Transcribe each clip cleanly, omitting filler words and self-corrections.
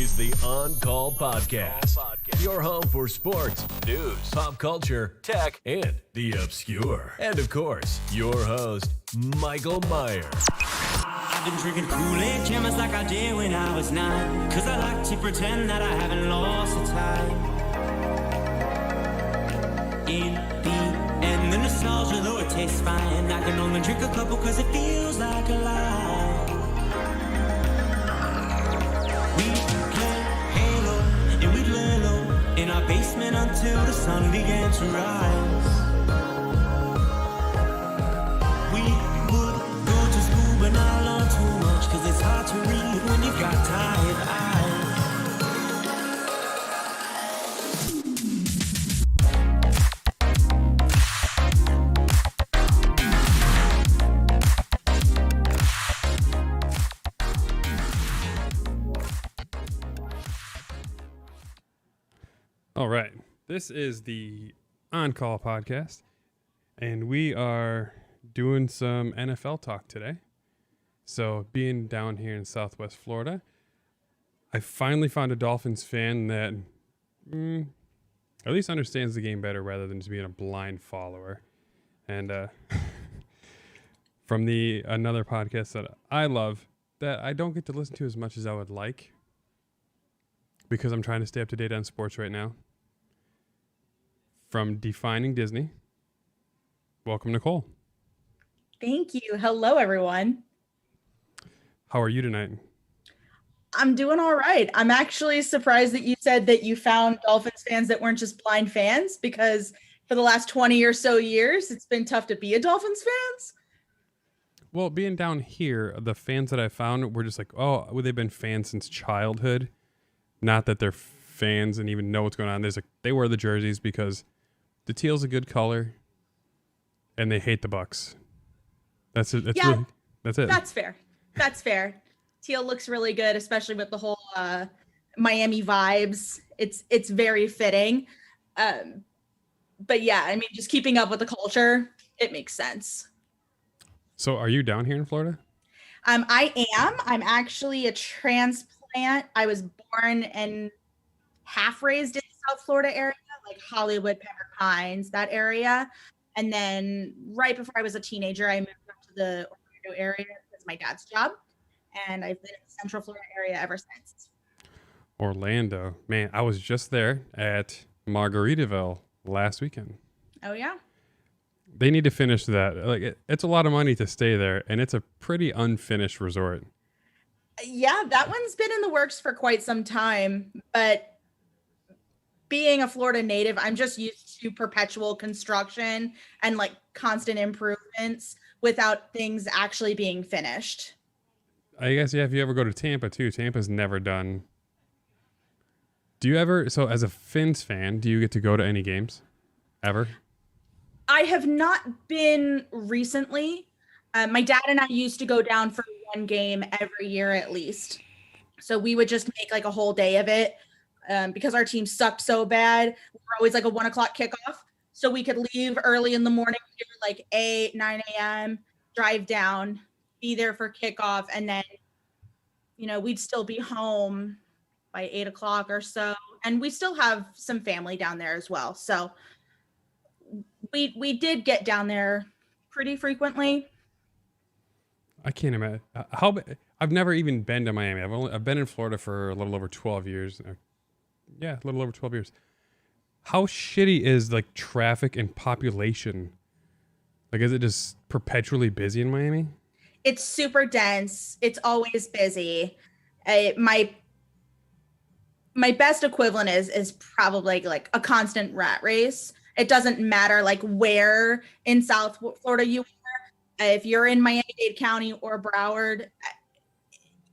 is the On Call Podcast. Your home for sports, news, pop culture, tech, and the obscure. And of course, your host, Michael Myers. I've been drinking Kool-Aid Jammers like I did when I was 9, 'cause I like to pretend that I haven't lost the time. In the end, the nostalgia, though it tastes fine, I can only drink a couple 'cause it feels like a lie. We played Halo and we'd lay low in our basement until the sun began to rise. We would go to school but not learn too much, 'cause it's hard to read when you've got tired eyes. All right, this is the On Call Podcast, and we are doing some NFL talk today. So, being down here in Southwest Florida, I finally found a Dolphins fan that at least understands the game better rather than just being a blind follower. And from another podcast that I love that I don't get to listen to as much as I would like because I'm trying to stay up to date on sports right now. From Defining Disney, welcome, Nicole. Thank you. Hello, everyone. How are you tonight? I'm doing all right. I'm actually surprised that you said that you found Dolphins fans that weren't just blind fans, because for the last 20 or so years, it's been tough to be a Dolphins fans. Well, being down here, the fans that I found were just like, oh, well, they've been fans since childhood. Not that they're fans and even know what's going on. They wear the jerseys because the teal's a good color, and they hate the Bucks. That's it. That's it. That's fair. That's fair. Teal looks really good, especially with the whole Miami vibes. It's very fitting. But yeah, I mean, just keeping up with the culture, it makes sense. So, are you down here in Florida? I am. I'm actually a transplant. I was born and half raised in South Florida area, like Hollywood, Pembroke Pines, that area. And then right before I was a teenager, I moved up to the Orlando area because my dad's job. And I've been in the Central Florida area ever since. Orlando. Man, I was just there at Margaritaville last weekend. Oh, yeah? They need to finish that. Like, it's a lot of money to stay there, and it's a pretty unfinished resort. Yeah, that one's been in the works for quite some time, but being a Florida native, I'm just used to perpetual construction and like constant improvements without things actually being finished. I guess, yeah, if you ever go to Tampa too, Tampa's never done. So as a Finns fan, do you get to go to any games ever? I have not been recently. My dad and I used to go down for one game every year at least. So we would just make like a whole day of it. Because our team sucked so bad, we were always like a 1 o'clock kickoff. So we could leave early in the morning, like 8, 9 a.m., drive down, be there for kickoff. And then, we'd still be home by 8 o'clock or so. And we still have some family down there as well. So we did get down there pretty frequently. I can't imagine. I've never even been to Miami. I've been in Florida for a little over 12 years. Yeah, a little over 12 years. How shitty is like traffic and population? Like, is it just perpetually busy in Miami? It's super dense. It's always busy. My best equivalent is probably like a constant rat race. It doesn't matter like where in South Florida you are. If you're in Miami-Dade County or Broward,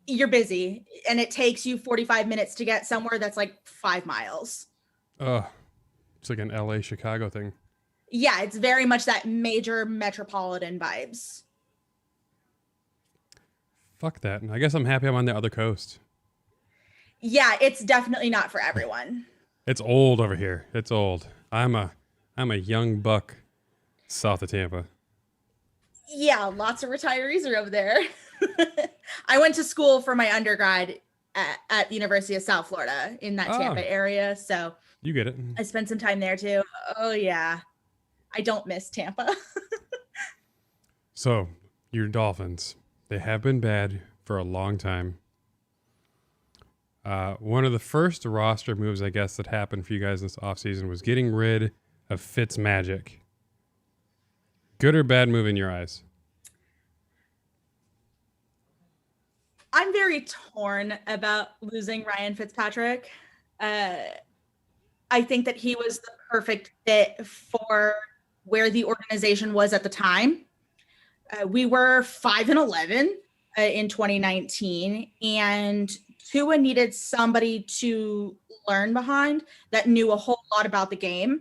you're busy, and it takes you 45 minutes to get somewhere that's like 5 miles. It's like an LA Chicago thing. Yeah, it's very much that major metropolitan vibes. Fuck that. I guess I'm happy I'm on the other coast. Yeah, it's definitely not for everyone. It's old over here. It's old. I'm a young buck south of Tampa. Yeah, lots of retirees are over there. I went to school for my undergrad at the University of South Florida in that Tampa area. So you get it. I spent some time there too. Oh yeah. I don't miss Tampa. So your Dolphins, they have been bad for a long time. One of the first roster moves, I guess, that happened for you guys this offseason was getting rid of Fitzmagic. Good or bad move in your eyes? I'm very torn about losing Ryan Fitzpatrick. I think that he was the perfect fit for where the organization was at the time. We were 5-11 in 2019, and Tua needed somebody to learn behind that knew a whole lot about the game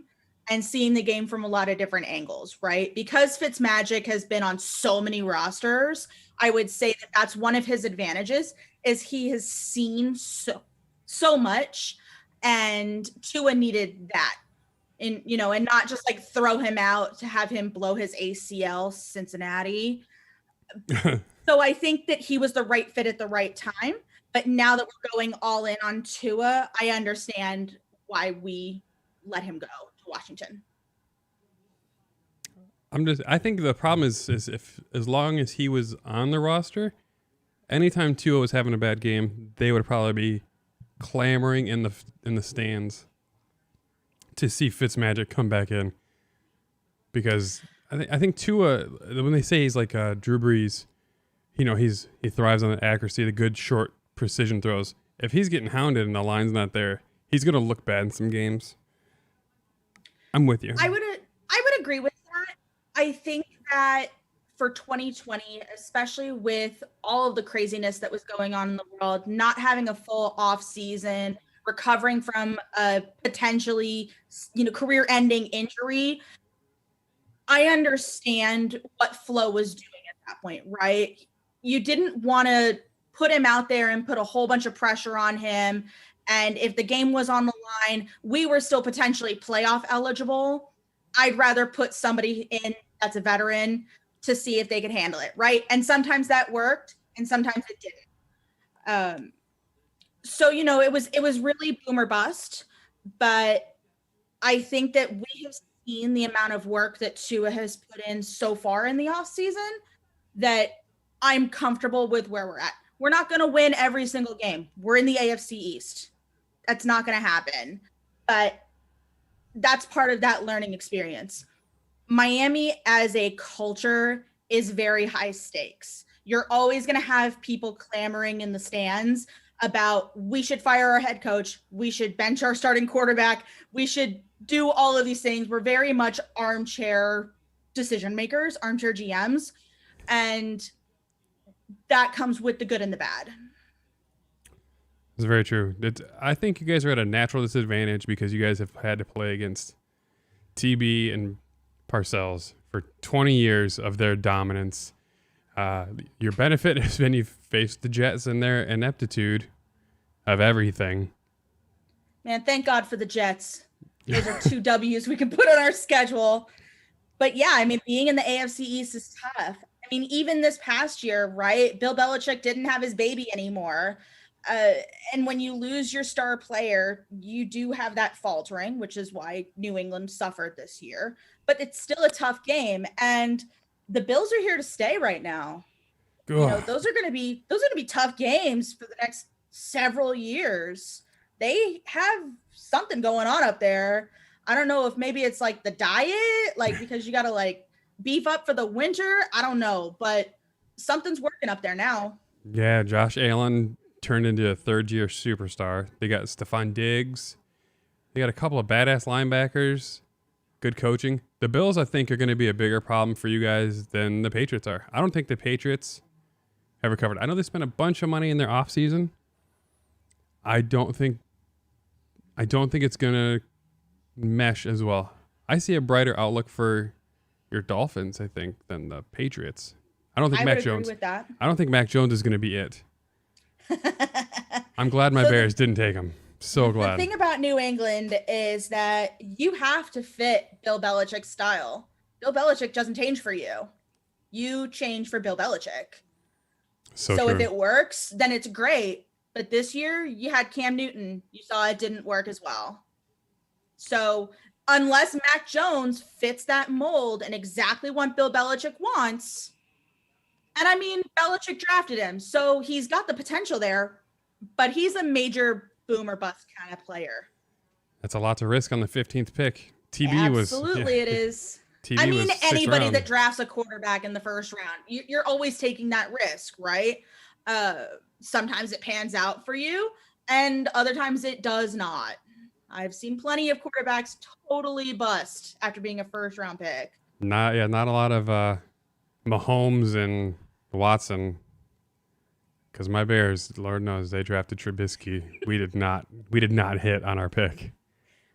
and seeing the game from a lot of different angles, right? Because Fitzmagic has been on so many rosters, I would say that that's one of his advantages is he has seen so much, and Tua needed that. And, you know, and not just like throw him out to have him blow his ACL Cincinnati. So I think that he was the right fit at the right time. But now that we're going all in on Tua, I understand why we let him go to Washington. I think the problem is if as long as he was on the roster, anytime Tua was having a bad game, they would probably be clamoring in the stands to see Fitzmagic come back in. Because I think Tua, when they say he's like Drew Brees, you know, he thrives on the accuracy, the good short precision throws. If he's getting hounded and the line's not there, he's going to look bad in some games. I'm with you. I would agree with that. I think that for 2020, especially with all of the craziness that was going on in the world, not having a full off season, recovering from a potentially, career-ending injury, I understand what Flo was doing at that point, right? You didn't want to put him out there and put a whole bunch of pressure on him. And if the game was on the line, we were still potentially playoff eligible. I'd rather put somebody in that's a veteran to see if they could handle it, right? And sometimes that worked and sometimes it didn't. So, it was really boom or bust. But I think that we have seen the amount of work that Tua has put in so far in the offseason that I'm comfortable with where we're at. We're not going to win every single game. We're in the AFC East. That's not going to happen. But that's part of that learning experience. Miami as a culture is very high stakes. You're always going to have people clamoring in the stands about we should fire our head coach. We should bench our starting quarterback. We should do all of these things. We're very much armchair decision makers, armchair GMs. And that comes with the good and the bad. It's very true. I think you guys are at a natural disadvantage because you guys have had to play against TB and Parcells for 20 years of their dominance. Your benefit has been you've faced the Jets and their ineptitude of everything. Man, thank God for the Jets. Those are 2 W's we can put on our schedule. But yeah, being in the AFC East is tough. Even this past year, right? Bill Belichick didn't have his baby anymore. And when you lose your star player, you do have that faltering, which is why New England suffered this year. But it's still a tough game. And the Bills are here to stay right now. Those are going to be tough games for the next several years. They have something going on up there. I don't know if maybe it's like the diet, because you got to beef up for the winter. I don't know, but something's working up there now. Yeah, Josh Allen turned into a third-year superstar. They got Stephon Diggs. They got a couple of badass linebackers. Good coaching. The Bills, I think, are going to be a bigger problem for you guys than the Patriots are. I don't think the Patriots have recovered. I know they spent a bunch of money in their offseason. I don't think it's going to mesh as well. I see a brighter outlook for your Dolphins, I think, than the Patriots. I don't think Mac Jones. With that. I don't think Mac Jones is going to be it. I'm glad my Bears didn't take him. So glad. The thing about New England is that you have to fit Bill Belichick's style. Bill Belichick doesn't change for you. You change for Bill Belichick. So if it works, then it's great. But this year, you had Cam Newton. You saw it didn't work as well. So unless Mac Jones fits that mold and exactly what Bill Belichick wants, and I mean, Belichick drafted him, so he's got the potential there, but he's a major boom or bust kind of player. That's a lot to risk on the 15th pick. Absolutely, it is. I mean, anybody that drafts a quarterback in the first round, you're always taking that risk, right? Sometimes it pans out for you, and other times it does not. I've seen plenty of quarterbacks totally bust after being a first round pick. Not a lot of Mahomes and Watson. Because my Bears, Lord knows, they drafted Trubisky. We did not hit on our pick.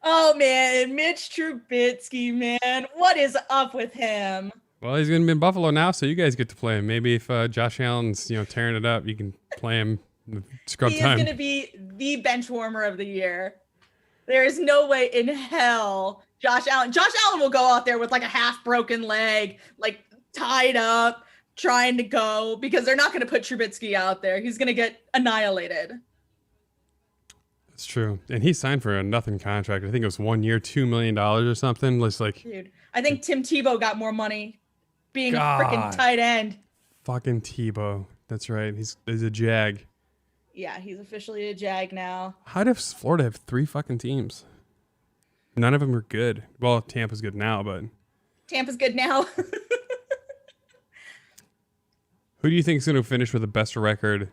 Oh man, Mitch Trubisky, man, what is up with him? Well, he's going to be in Buffalo now, so you guys get to play him. Maybe if Josh Allen's tearing it up, you can play him in scrub time. He is going to be the bench warmer of the year. There is no way in hell Josh Allen will go out there with like a half broken leg, like tied up, trying to go, because they're not going to put Trubisky out there. He's going to get annihilated. That's true. And he signed for a nothing contract. I think it was 1 year, $2 million or something. It's like, dude, I think Tim Tebow got more money being a freaking tight end. Fucking Tebow. That's right. He's a Jag. Yeah, he's officially a Jag now. How does Florida have 3 fucking teams? None of them are good. Well, Tampa's good now, but... Tampa's good now. Who do you think is going to finish with the best record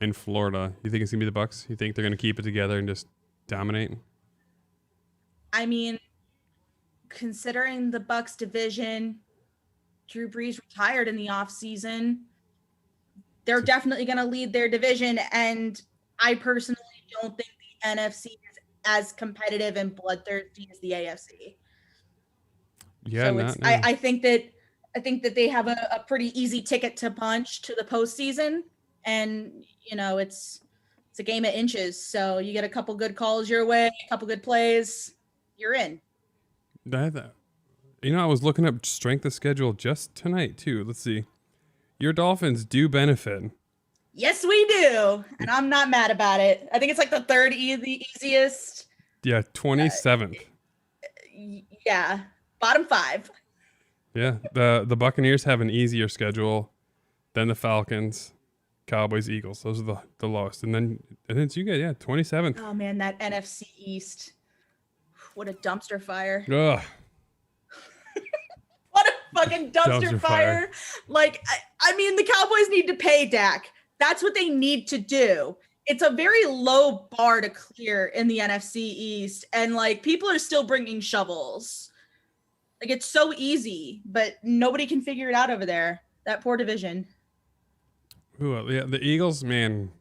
in Florida? You think it's going to be the Bucks? You think they're going to keep it together and just dominate? I mean, considering the Bucks division, Drew Brees retired in the offseason. They're definitely going to lead their division, and I personally don't think the NFC is as competitive and bloodthirsty as the AFC. Yeah, so I think that they have a pretty easy ticket to punch to the postseason, and it's a game of inches. So you get a couple good calls your way, a couple good plays, you're in. I was looking up strength of schedule just tonight too. Let's see. Your Dolphins do benefit. Yes, we do. And I'm not mad about it. I think it's like the third easiest. Yeah, 27th. Yeah, bottom 5. Yeah, the Buccaneers have an easier schedule than the Falcons, Cowboys, Eagles. Those are the lowest. And then it's you guys, 27th. Oh, man, that NFC East. What a dumpster fire. Ugh. What a fucking dumpster fire. Like, I mean, the Cowboys need to pay Dak. That's what they need to do. It's a very low bar to clear in the NFC East. And, like, people are still bringing shovels. Like, it's so easy, but nobody can figure it out over there. That poor division. Ooh, yeah, the Eagles, man,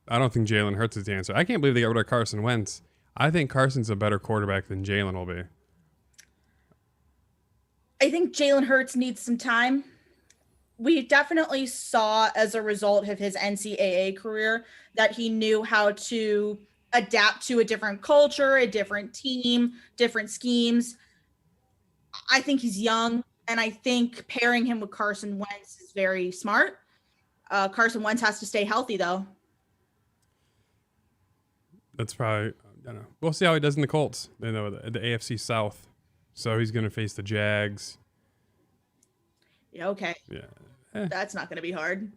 I don't think Jalen Hurts is the answer. I can't believe they got rid of Carson Wentz. I think Carson's a better quarterback than Jalen will be. I think Jalen Hurts needs some time. We definitely saw as a result of his NCAA career that he knew how to adapt to a different culture, a different team, different schemes. I think he's young, and I think pairing him with Carson Wentz is very smart. Carson Wentz has to stay healthy, though. That's probably, I don't know. We'll see how he does in the Colts, the AFC South. So he's going to face the Jags. Yeah, okay. Yeah. That's not going to be hard.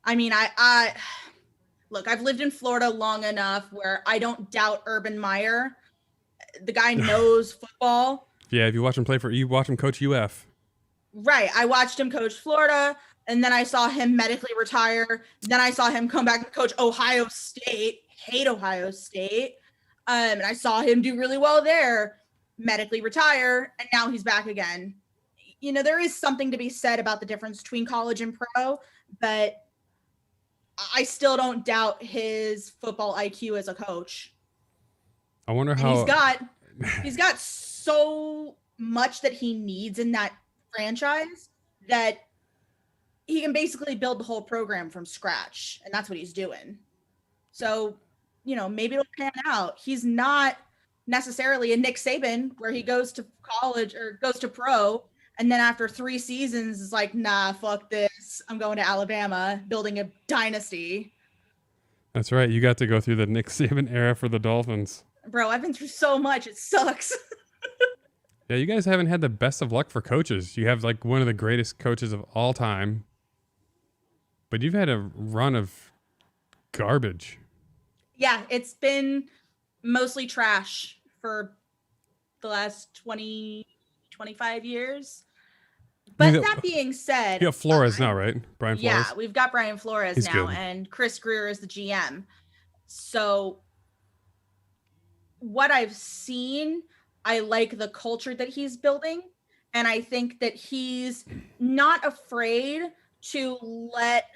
I mean, I look, I've lived in Florida long enough where I don't doubt Urban Meyer. The guy knows football. Yeah, if you watch him coach UF. Right. I watched him coach Florida, and then I saw him medically retire. Then I saw him come back and coach Ohio State. Hate Ohio State. And I saw him do really well there, medically retire, and now he's back again. There is something to be said about the difference between college and pro, but I still don't doubt his football IQ as a coach. I wonder how he's got so much that he needs in that franchise that he can basically build the whole program from scratch, and that's what he's doing. So, maybe it'll pan out. He's not necessarily a Nick Saban where he goes to college or goes to pro, and then after 3 seasons is like, nah, fuck this. I'm going to Alabama, building a dynasty. That's right. You got to go through the Nick Saban era for the Dolphins. Bro, I've been through so much. It sucks. Yeah, you guys haven't had the best of luck for coaches. You have like one of the greatest coaches of all time, but you've had a run of garbage. Yeah, it's been mostly trash for the last 20, 25 years. But that being said, you got Flores now, right? Brian Flores. Yeah, we've got Brian Flores He's now, good. and Chris Greer is the GM. So what I've seen, I like the culture that he's building, and I think that he's not afraid to let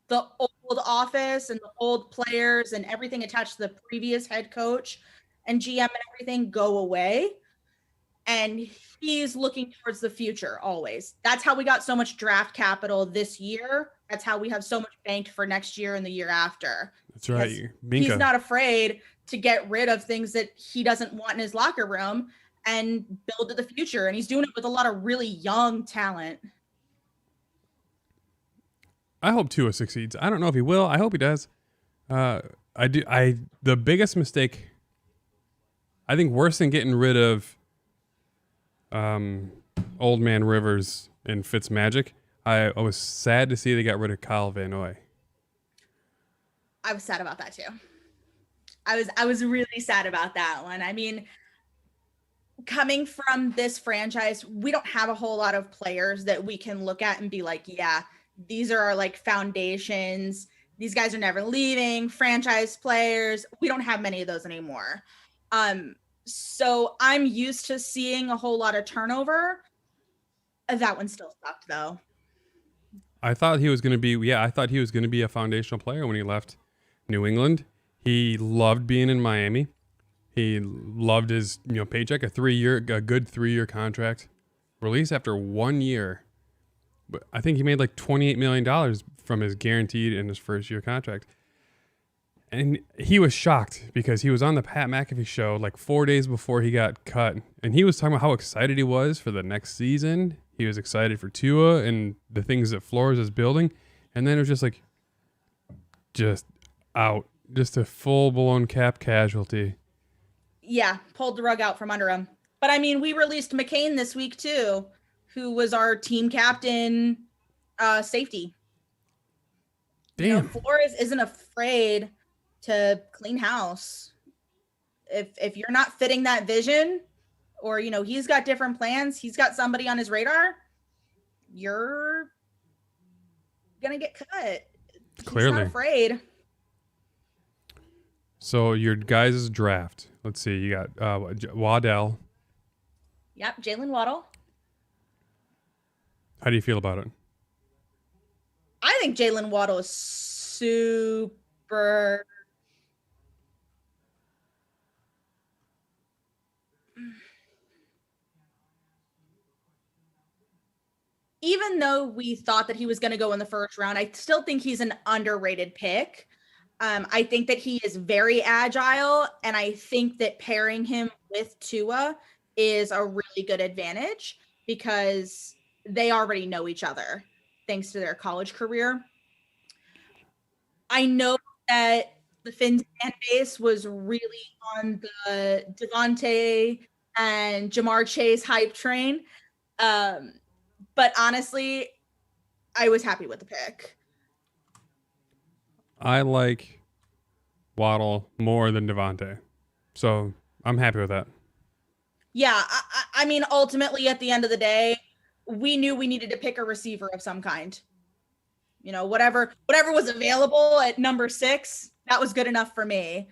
the old office and the old players and everything attached to the previous head coach and GM and everything go away. And he's looking towards the future always. That's how we got so much draft capital this year. That's how we have so much banked for next year and the year after. That's right. He's not afraid to get rid of things that he doesn't want in his locker room and build to the future. And he's doing it with a lot of really young talent. I hope Tua succeeds. I don't know if he will. I hope he does. I do. The biggest mistake, I think, worse than getting rid of Old Man Rivers and Fitzmagic, I was sad to see they got rid of Kyle Van Noy. I was sad about that too. I was really sad about that one. I mean, coming from this franchise, we don't have a whole lot of players that we can look at and be like, yeah, these are our like foundations. These guys are never leaving, franchise players. We don't have many of those anymore. So I'm used to seeing a whole lot of turnover. That one still sucked though. I thought he was going to be, I thought he was going to be a foundational player when he left New England. He loved being in Miami. He loved his, paycheck, a good 3-year contract. Released after 1 year. But I think he made like $28 million from his guaranteed in his first year contract. And he was shocked because he was on the Pat McAfee show like 4 days before he got cut. And he was talking about how excited he was for the next season. He was excited for Tua and the things that Flores is building. And then it was just out. Just a full-blown cap casualty. Yeah, pulled the rug out from under him. But I mean, we released McCain this week too, who was our team captain, safety. Damn. Flores isn't afraid to clean house. If you're not fitting that vision, or he's got different plans, he's got somebody on his radar, you're gonna get cut. Clearly. He's not afraid. So your guys' draft. Let's see. You got Waddell. Yep, Jalen Waddle. How do you feel about it? I think Jalen Waddle is super. Even though we thought that he was going to go in the first round, I still think he's an underrated pick. I think that he is very agile, and I think that pairing him with Tua is a really good advantage because they already know each other thanks to their college career. I know that the Fins fan base was really on the Devontae and Jamar Chase hype train. But honestly, I was happy with the pick. I like Waddle more than Devontae. So I'm happy with that. Yeah, I mean, ultimately, at the end of the day, we knew we needed to pick a receiver of some kind. Whatever was available at number 6, that was good enough for me.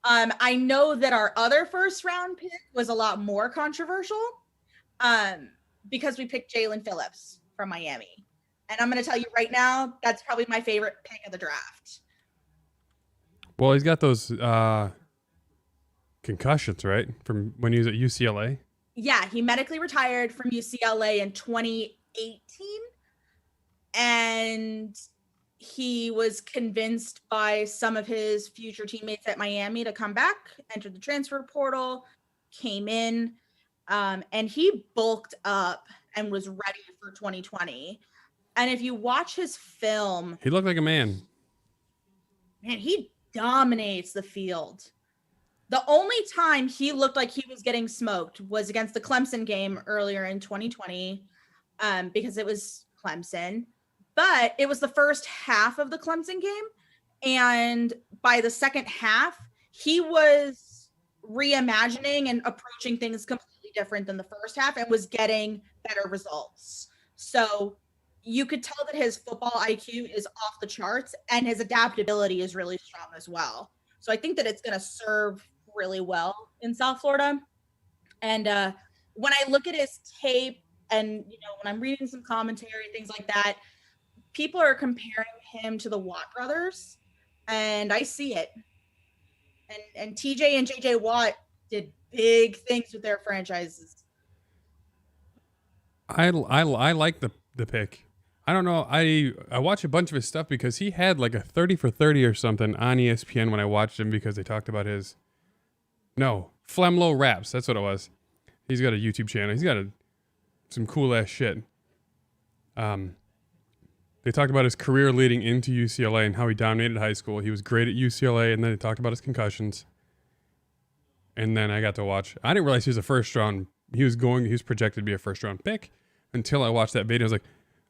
I know that our other first round pick was a lot more controversial because we picked Jalen Phillips from Miami. And I'm going to tell you right now, that's probably my favorite pick of the draft. Well, he's got those concussions, right? From when he was at UCLA? Yeah, he medically retired from UCLA in 2018. And he was convinced by some of his future teammates at Miami to come back, entered the transfer portal, came in, and he bulked up and was ready for 2020. And if you watch his film, he looked like a man. man, he dominates the field. The only time he looked like he was getting smoked was against the Clemson game earlier in 2020, because it was Clemson. But it was the first half of the Clemson game. And by the second half, he was reimagining and approaching things completely different than the first half and was getting better results. So you could tell that his football IQ is off the charts and his adaptability is really strong as well. So I think that it's going to serve really well in South Florida. And when I look at his tape and, when I'm reading some commentary, things like that, people are comparing him to the Watt brothers, and I see it. And TJ and JJ Watt did big things with their franchises. I like the pick. I don't know. I watch a bunch of his stuff because he had like a 30 for 30 or something on ESPN when I watched him because they talked about his Flemlo Raps. That's what it was. He's got a YouTube channel. He's got some cool ass shit. They talked about his career leading into UCLA and how he dominated high school. He was great at UCLA, and then they talked about his concussions. And then I got to watch. I didn't realize he was a first round. He was projected to be a first round pick until I watched that video. I was like,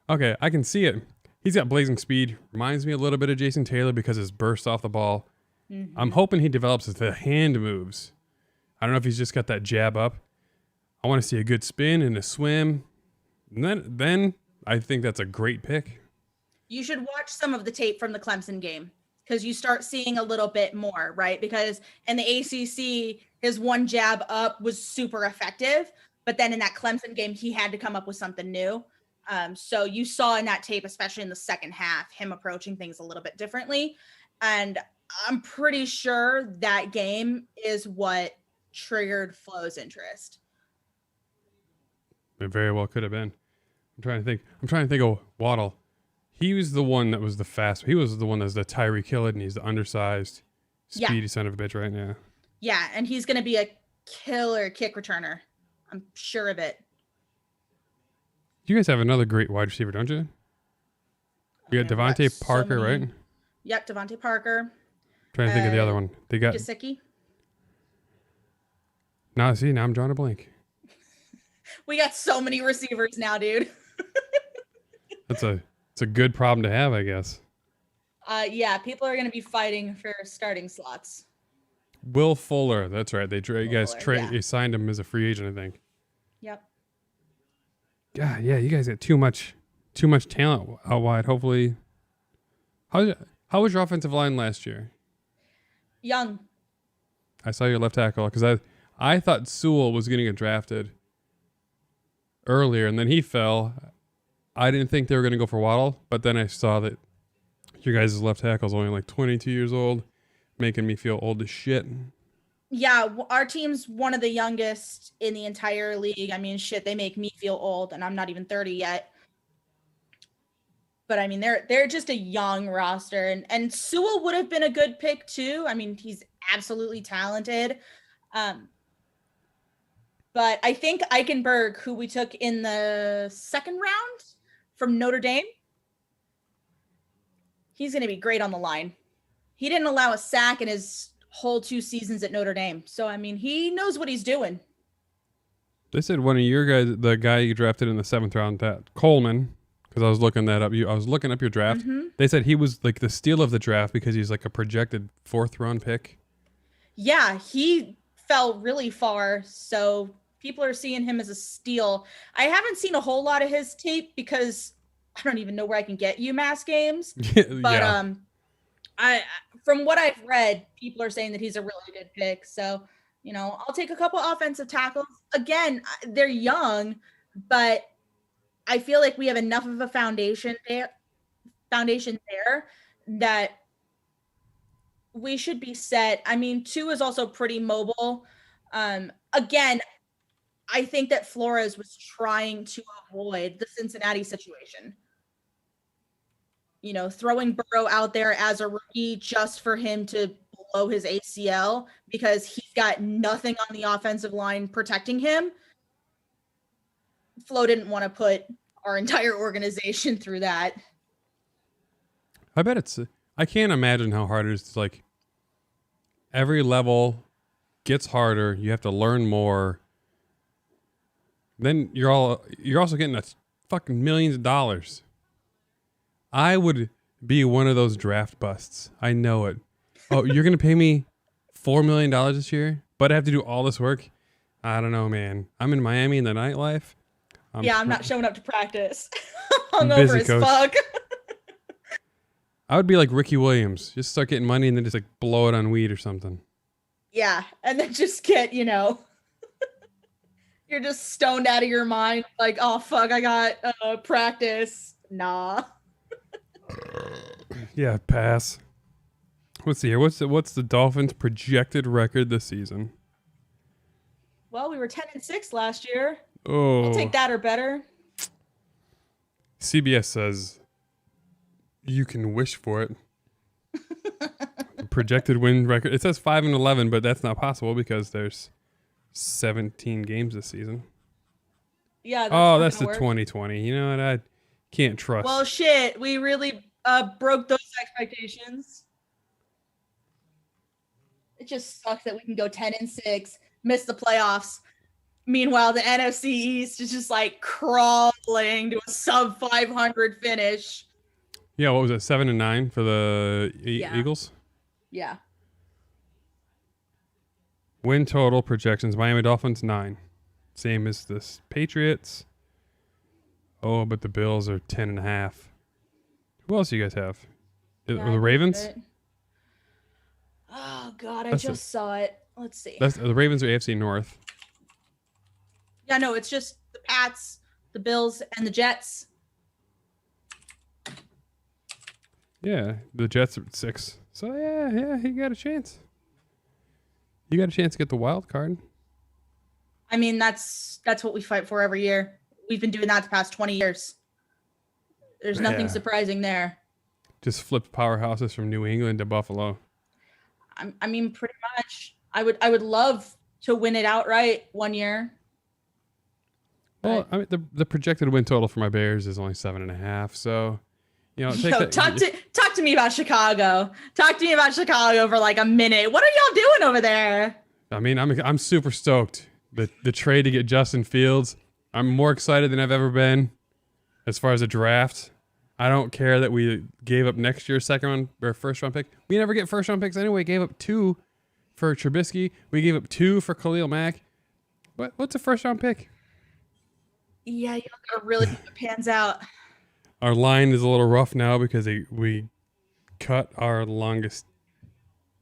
okay, I can see it. He's got blazing speed. Reminds me a little bit of Jason Taylor because his burst off the ball. Mm-hmm. I'm hoping he develops the hand moves. I don't know if he's just got that jab up. I want to see a good spin and a swim. And then I think that's a great pick. You should watch some of the tape from the Clemson game because you start seeing a little bit more, right? Because in the ACC, his one jab up was super effective. But then in that Clemson game, he had to come up with something new. So you saw in that tape, especially in the second half, him approaching things a little bit differently. And I'm pretty sure that game is what triggered Flo's interest. It very well could have been. I'm trying to think of Waddle. He was the one that was the fast. He was the one that's the Tyreek Hill, and he's the undersized, speedy son of a bitch right now. Yeah, and he's going to be a killer kick returner. I'm sure of it. You guys have another great wide receiver, don't you? You got Devontae Parker, right? Yep, Devontae Parker. Trying to think of the other one. They got Gesicki. Now I'm drawing a blank. We got so many receivers now, dude. It's a good problem to have, I guess. Yeah, people are going to be fighting for starting slots. Will Fuller, that's right. You signed him as a free agent, I think. Yep. God, yeah, you guys got too much talent out wide. Hopefully, how was your offensive line last year? Young. I saw your left tackle because I thought Sewell was going to get drafted earlier, and then he fell. I didn't think they were going to go for Waddle, but then I saw that your guys' left tackle is only like 22 years old, making me feel old as shit. Yeah, our team's one of the youngest in the entire league. I mean, shit, they make me feel old, and I'm not even 30 yet. But I mean, they're just a young roster, and Sewell would have been a good pick too. I mean, he's absolutely talented. But I think Eichenberg, who we took in the second round from Notre Dame, he's going to be great on the line. He didn't allow a sack in his whole 2 seasons at Notre Dame. So, I mean, he knows what he's doing. They said one of your guys, the guy you drafted in the 7th round, that Coleman, because I was looking that up. I was looking up your draft. Mm-hmm. They said he was like the steal of the draft because he's like a projected 4th round pick. Yeah, he fell really far. So people are seeing him as a steal. I haven't seen a whole lot of his tape because I don't even know where I can get UMass games. But yeah. I from what I've read, people are saying that he's a really good pick. So, I'll take a couple offensive tackles. Again, they're young, but I feel like we have enough of a foundation there that we should be set. I mean, 2 is also pretty mobile. Again, I think that Flores was trying to avoid the Cincinnati situation. Throwing Burrow out there as a rookie just for him to blow his ACL because he's got nothing on the offensive line protecting him. Flo didn't want to put our entire organization through that. I I can't imagine how hard it is. Like every level gets harder. You have to learn more. Then you're also getting a fucking millions of dollars. I would be one of those draft busts. I know it. Oh, you're gonna pay me $4 million this year, but I have to do all this work. I don't know, man. I'm in Miami in the nightlife. I'm not showing up to practice. Hungover busy, as coach. fuck. I would be like Ricky Williams. Just start getting money and then just like blow it on weed or something. Yeah, and then just get, you're just stoned out of your mind. Like, oh fuck, I got practice. Nah. Yeah, pass. Let's see here. What's the Dolphins' projected record this season? Well, we were 10-6 last year. Oh, I'll take that or better. CBS says you can wish for it. Projected win record. It says 5-11, but that's not possible because there's 17 games this season. Yeah. That's the 2020. You know what? I can't trust. Well, shit. We really broke those expectations. It just sucks that we can go 10-6, miss the playoffs. Meanwhile, the NFC East is just like crawling to a sub 500 finish. Yeah, what was it? 7-9 for the Eagles? Yeah. Win total projections: Miami Dolphins 9, same as the Patriots. Oh, but the Bills are 10.5. Who else do you guys have? The Ravens? Oh God, I just saw it. Let's see. The Ravens are AFC North. Yeah, no, it's just the Pats, the Bills, and the Jets. Yeah, the Jets are at 6. So yeah, he got a chance. You got a chance to get the wild card. I mean, that's what we fight for every year. We've been doing that the past 20 years. There's nothing surprising there. Just flipped powerhouses from New England to Buffalo. I mean, pretty much. I would love to win it outright one year. Well, I mean, the projected win total for my Bears is only 7.5. So, talk to me about Chicago. Talk to me about Chicago for like a minute. What are y'all doing over there? I mean, I'm super stoked. The trade to get Justin Fields. I'm more excited than I've ever been as far as a draft. I don't care that we gave up next year's first round pick. We never get first round picks anyway. Gave up 2 for Trubisky. We gave up 2 for Khalil Mack. What's a first round pick? Yeah, you gotta really hope it pans out. Our line is a little rough now because we cut our longest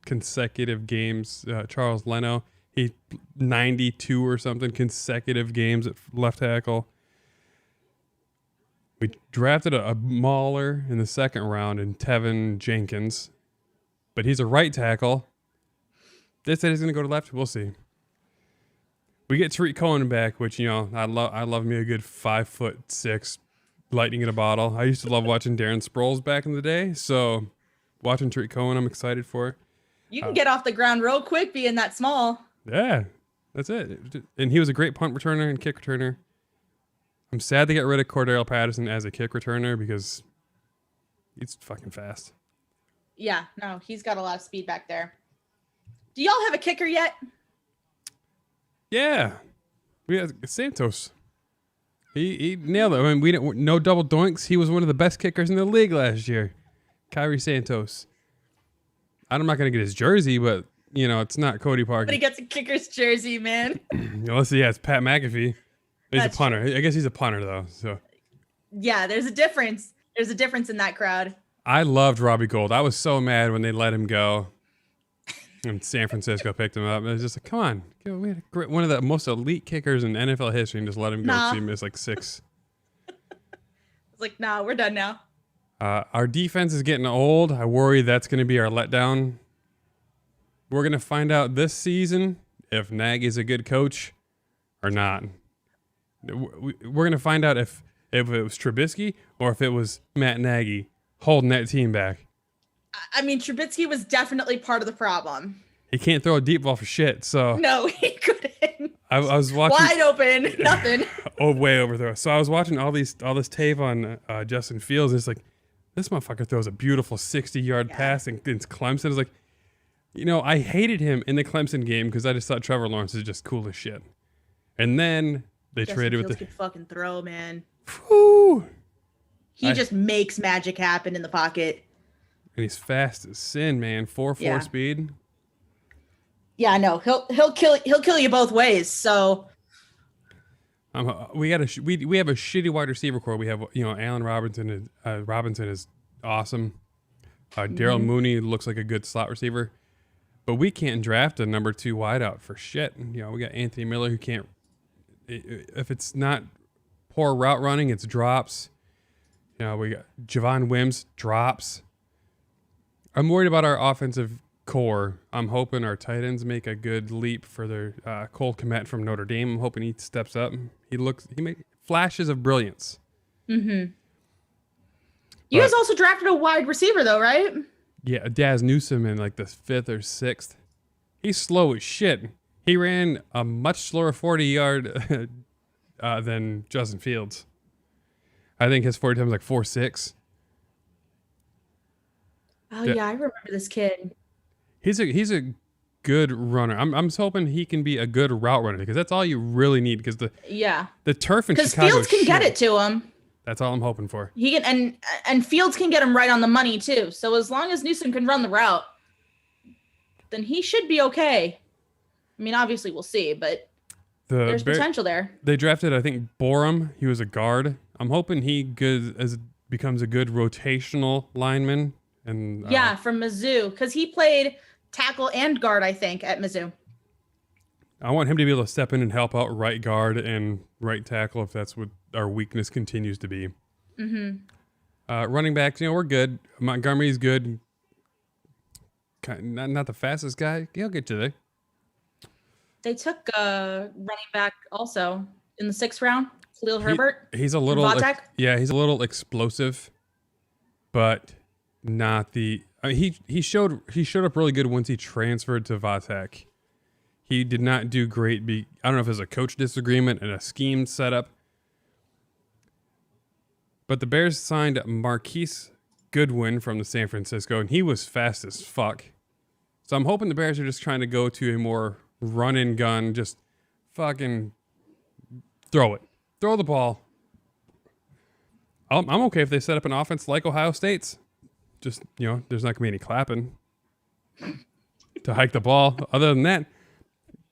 consecutive games. Charles Leno, he 92 or something consecutive games at left tackle. We drafted a mauler in the second round in Tevin Jenkins, but he's a right tackle. They said he's going to go to left. We'll see. We get Tariq Cohen back, which, I love me a good 5'6" lightning in a bottle. I used to love watching Darren Sproles back in the day, so watching Tariq Cohen, I'm excited for. You can get off the ground real quick being that small. Yeah, that's it. And he was a great punt returner and kick returner. I'm sad to get rid of Cordell Patterson as a kick returner because he's fucking fast. Yeah, no, he's got a lot of speed back there. Do y'all have a kicker yet? Yeah, we had Santos. He nailed it. I mean, we didn't no double doinks. He was one of the best kickers in the league last year. Kyrie Santos. I'm not gonna get his jersey, but it's not Cody Parkey. But he gets a kicker's jersey, man. Let's see. Yeah, it's Pat McAfee. He's a punter. I guess he's a punter though. So. Yeah, there's a difference. There's a difference in that crowd. I loved Robbie Gould. I was so mad when they let him go. And San Francisco picked him up. It was just like, come on. We had one of the most elite kickers in NFL history and just let him go. Nah. See him miss like 6. It's like, nah, we're done now. Our defense is getting old. I worry that's going to be our letdown. We're going to find out this season if Nagy's a good coach or not. We're going to find out if it was Trubisky or if it was Matt Nagy holding that team back. I mean, Trubisky was definitely part of the problem. He can't throw a deep ball for shit, so... No, he couldn't. I was watching... Wide open, nothing. Way overthrow. So I was watching all this tape on Justin Fields, and it's like, this motherfucker throws a beautiful 60-yard pass against Clemson. It's like, I hated him in the Clemson game because I just thought Trevor Lawrence is just cool as shit. And then they Justin traded Fields with could fucking throw, man. Whew. He just makes magic happen in the pocket. And he's fast as sin, man. 4.4 speed. Yeah, I know. He'll kill you both ways. So we have a shitty wide receiver core. We have Allen Robinson is awesome. Darryl Mooney looks like a good slot receiver, but we can't draft a number 2 wideout for shit. We got Anthony Miller who can't. If it's not poor route running, it's drops. We got Javon Wims drops. I'm worried about our offensive core. I'm hoping our tight ends make a good leap for their Cole Kmet from Notre Dame. I'm hoping he steps up. He makes flashes of brilliance. Mm-hmm. You guys also drafted a wide receiver though, right? Yeah, Daz Newsome in like the 5th or 6th. He's slow as shit. He ran a much slower 40-yard than Justin Fields. I think his 40 time was like 4.6. Oh yeah, I remember this kid. He's a good runner. I'm hoping he can be a good route runner because that's all you really need. Because the turf in Chicago. Because Fields can get it to him. That's all I'm hoping for. He can and Fields can get him right on the money too. So as long as Newsom can run the route, then he should be okay. I mean, obviously we'll see, but there's potential there. They drafted, I think, Borum. He was a guard. I'm hoping he becomes a good rotational lineman. And from Mizzou, because he played tackle and guard, I think, at Mizzou. I want him to be able to step in and help out right guard and right tackle if that's what our weakness continues to be. Mm-hmm. Running backs, we're good. Montgomery's good. Not the fastest guy. He'll get you there. They took a running back also in the 6th round, Khalil Herbert. He's a little, he's a little explosive, but not the. He showed up really good once he transferred to Vatek. He did not do great. I don't know if it was a coach disagreement and a scheme setup. But the Bears signed Marquise Goodwin from the San Francisco, and he was fast as fuck. So I'm hoping the Bears are just trying to go to a more run and gun, just fucking throw it. Throw the ball. I'm okay if they set up an offense like Ohio State's. Just, there's not going to be any clapping to hike the ball. Other than that,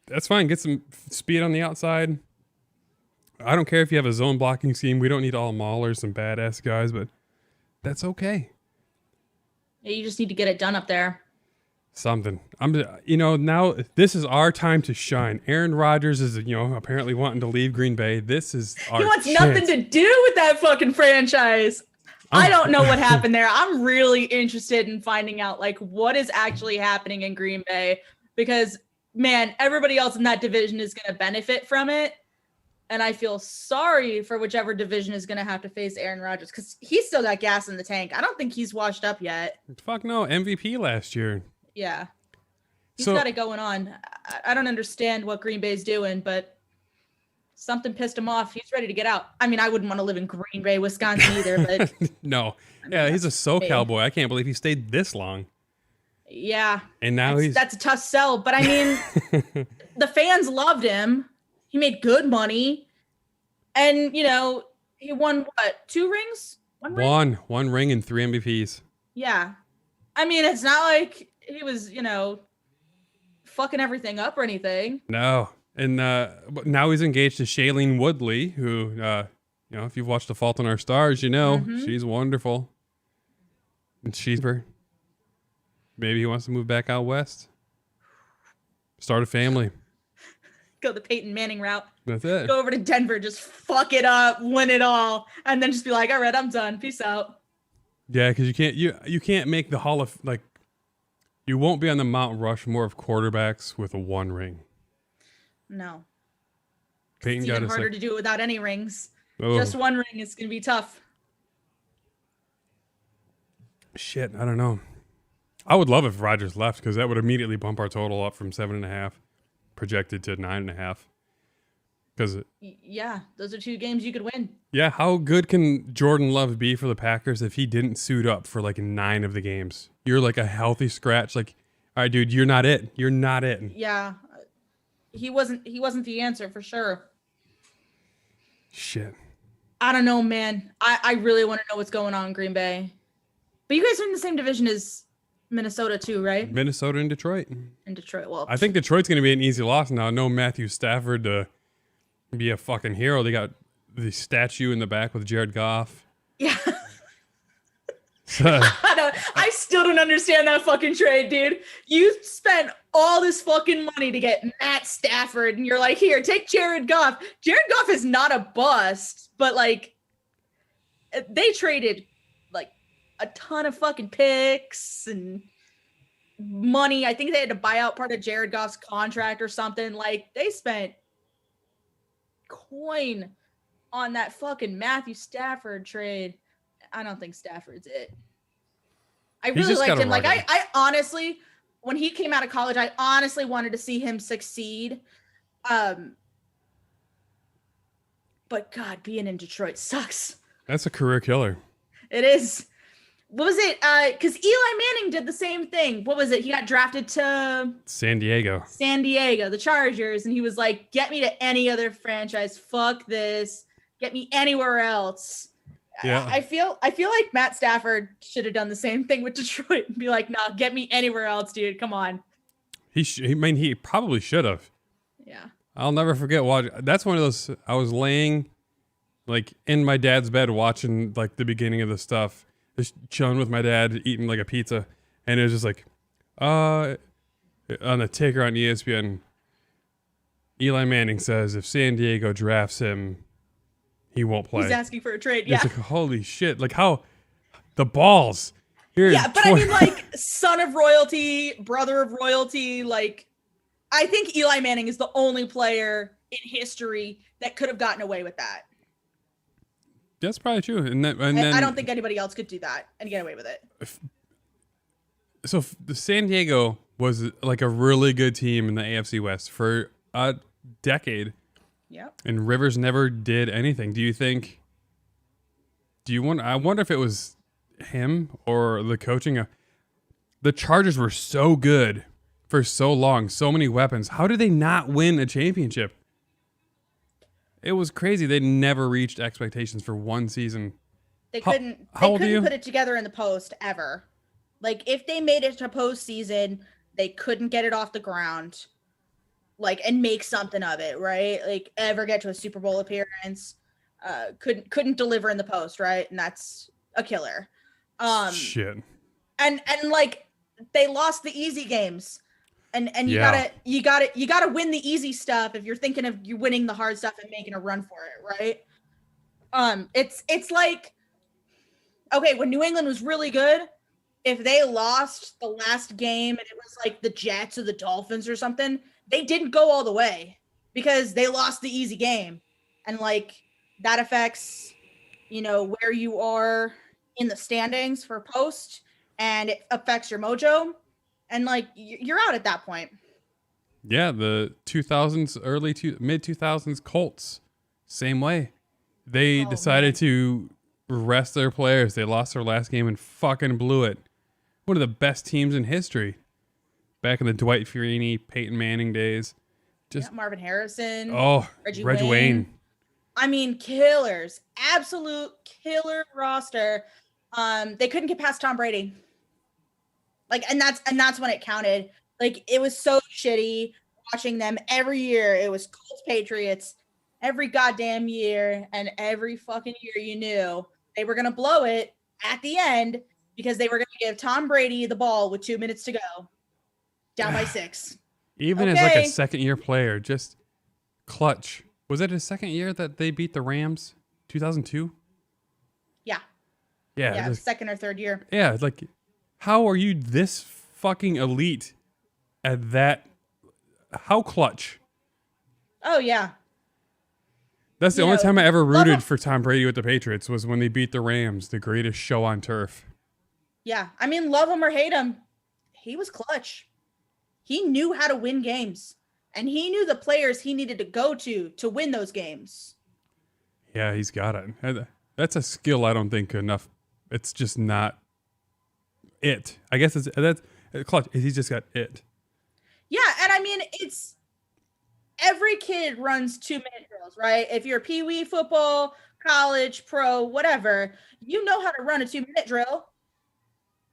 that's fine. Get some speed on the outside. I don't care if you have a zone blocking scheme. We don't need all maulers and badass guys, but that's okay. Yeah, you just need to get it done up there. Something. Now this is our time to shine. Aaron Rodgers is, apparently wanting to leave Green Bay. This is our He wants chance. nothing to do with that fucking franchise. I don't know what happened there. I'm really interested in finding out what is actually happening in Green Bay because, man, everybody else in that division is going to benefit from it. And I feel sorry for whichever division is going to have to face Aaron Rodgers because he's still got gas in the tank. I don't think he's washed up yet. Fuck no. MVP last year. Yeah. He's got it going on. I don't understand what Green Bay's doing, but something pissed him off. He's ready to get out. I mean, I wouldn't want to live in Green Bay, Wisconsin either, but no. He's a SoCal boy. I can't believe he stayed this long. Yeah. And now that's a tough sell. But I mean, the fans loved him. He made good money. And, he won what? 2 rings? One ring and 3 MVPs. Yeah. I mean, it's not like he was, fucking everything up or anything. No. And but now he's engaged to Shailene Woodley, who, if you've watched The Fault in Our Stars, she's wonderful. And maybe he wants to move back out west. Start a family. Go the Peyton Manning route. That's it. Go over to Denver, just fuck it up, win it all, and then just be like, all right, I'm done. Peace out. Yeah, because you can't make the Hall of, you won't be on the Mount Rushmore of quarterbacks with a 1 ring. No. Peyton it's even harder to do it without any rings. Oh. Just 1 ring is going to be tough. Shit, I don't know. I would love if Rodgers left because that would immediately bump our total up from 7.5 projected to 9.5. Because Yeah, those are 2 games you could win. yeah, how good can Jordan Love be for the Packers if he didn't suit up for like 9 of the games? You're like a healthy scratch. Like, all right, dude, you're not it. You're not it. Yeah, he wasn't the answer for sure. Shit. I don't know, man. I really want to know what's going on in Green Bay. But you guys are in the same division as Minnesota too, right? Minnesota and Detroit. In Detroit. Well, I think Detroit's going to be an easy loss now. No Matthew Stafford to be a fucking hero. They got the statue in the back with Jared Goff. yeah. So, I still don't understand that fucking trade, dude. You spent all this fucking money to get Matt Stafford, and you're like, here, take Jared Goff. Jared Goff is not a bust, but like, they traded like a ton of fucking picks and money. I think they had to buy out part of Jared Goff's contract or something. Like, they spent coin on that fucking Matthew Stafford trade. I don't think Stafford's it. I really liked him. Like, I honestly, when he came out of college, I honestly wanted to see him succeed. But God, being in Detroit sucks. that's a career killer. It is. What was it? Because Eli Manning did the same thing. What was it? He got drafted to San Diego, the Chargers, and he was like, get me to any other franchise. Fuck this. Get me anywhere else. Yeah. I feel like Matt Stafford should have done the same thing with Detroit and be like, nah, get me anywhere else, dude. Come on. He probably should have. Yeah. I'll never forget that's one of those. I was laying like in my dad's bed watching like the beginning of the stuff, just chilling with my dad, eating like a pizza, and it was just like, on the ticker on ESPN, Eli Manning says if San Diego drafts him, he won't play. He's asking for a trade. It's Yeah. like, holy shit. Like how the balls. Here, Yeah, but I mean, like, son of royalty, brother of royalty. Like, I think Eli Manning is the only player in history that could have gotten away with that. That's probably true. And then I don't think anybody else could do that and get away with it. So the San Diego was like a really good team in the AFC West for a decade. Yep. And Rivers never did anything. I wonder if it was him or the coaching. The Chargers were so good for so long, so many weapons. How did they not win a championship? It was crazy. They never reached expectations for one season. They couldn't put it together in the post ever. Like, if they made it to postseason, they couldn't get it off the ground. Like, and make something of it, right? Like, ever get to a Super Bowl appearance. Couldn't deliver in the post, right? And that's a killer. Shit. And like, they lost the easy games. And you gotta win the easy stuff if you're thinking of you winning the hard stuff and making a run for it, right? It's like, okay, when New England was really good, if they lost the last game and it was like the Jets or the Dolphins or something, they didn't go all the way because they lost the easy game. And like, that affects, where you are in the standings for post, and it affects your mojo. And like, you're out at that point. Yeah, the 2000s, mid 2000s Colts, same way. They decided to rest their players. They lost their last game and fucking blew it. One of the best teams in history. Back in the Dwight Freeney, Peyton Manning days. Marvin Harrison. Oh, Reggie Wayne. I mean, killers. Absolute killer roster. They couldn't get past Tom Brady. Like, and that's when it counted. Like, it was so shitty watching them every year. It was Colts Patriots every goddamn year, and every fucking year you knew they were gonna blow it at the end because they were gonna give Tom Brady the ball with 2 minutes to go, down by 6. Even as like a second year player, just clutch. Was it his second year that they beat the Rams? 2002? Yeah. Yeah. Second or third year. Yeah, it's like, how are you this fucking elite at that? How clutch? Oh, yeah. That's the only time I ever rooted for Tom Brady with the Patriots was when they beat the Rams, the greatest show on turf. Yeah. I mean, love him or hate him, he was clutch. He knew how to win games. and he knew the players he needed to go to win those games. Yeah, he's got it. That's a skill I don't think enough. It's just not it. I guess that's clutch. He's just got it. Yeah, and I mean, it's every kid runs 2-minute drills, right? If you're pee-wee football, college, pro, whatever, you know how to run a 2-minute drill.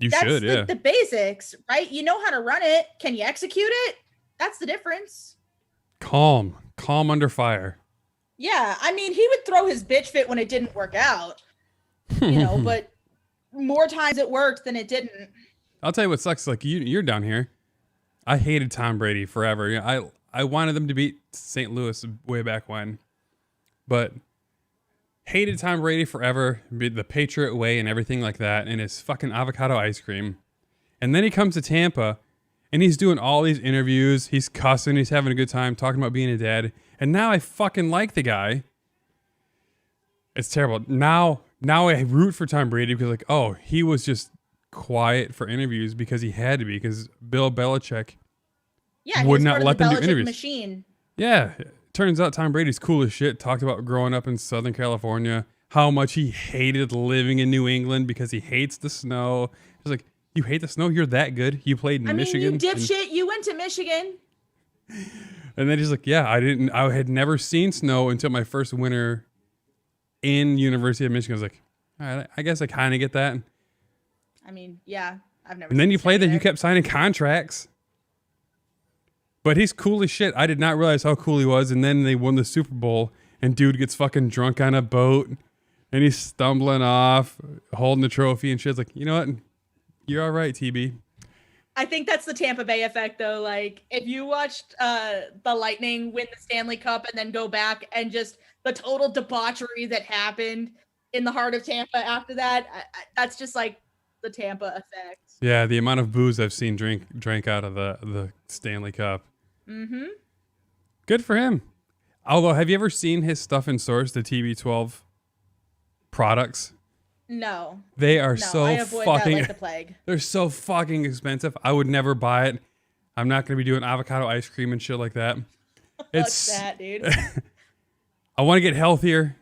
That's the basics, right? You know how to run it. Can you execute it? That's the difference. Calm under fire. Yeah, I mean, he would throw his bitch fit when it didn't work out, but more times it worked than it didn't. I'll tell you what sucks. Like you're down here. I hated Tom Brady forever. I wanted them to beat St. Louis way back when, but hated Tom Brady forever. The Patriot way and everything like that, and his fucking avocado ice cream. And then he comes to Tampa, and he's doing all these interviews. He's cussing. He's having a good time talking about being a dad. And now I fucking like the guy. It's terrible. Now I root for Tom Brady because he was just quiet for interviews because he had to be because Bill Belichick would not let them do interviews. Machine. Yeah. Turns out Tom Brady's cool as shit. Talked about growing up in Southern California, how much he hated living in New England because he hates the snow. He's like, you hate the snow? You're that good? You played in Michigan? You dipshit. You went to Michigan. And then he's like, yeah, I had never seen snow until my first winter in University of Michigan. I was like, all right, I guess I kind of get that. I mean, yeah, I've never. And then you played that you kept signing contracts. But he's cool as shit. I did not realize how cool he was. And then they won the Super Bowl, and dude gets fucking drunk on a boat, and he's stumbling off, holding the trophy, and shit's like, you know what? You're all right, TB. I think that's the Tampa Bay effect, though. Like, if you watched the Lightning win the Stanley Cup and then go back and just the total debauchery that happened in the heart of Tampa after that, that's just like the Tampa effect. Yeah, the amount of booze I've seen drank out of the Stanley Cup. Mm-hmm. Good for him. Although, have you ever seen his stuff in stores, the TB12 products? No. They are I avoid fucking... that like the plague. They're so fucking expensive. I would never buy it. I'm not going to be doing avocado ice cream and shit like that. It's that, dude. I want to get healthier,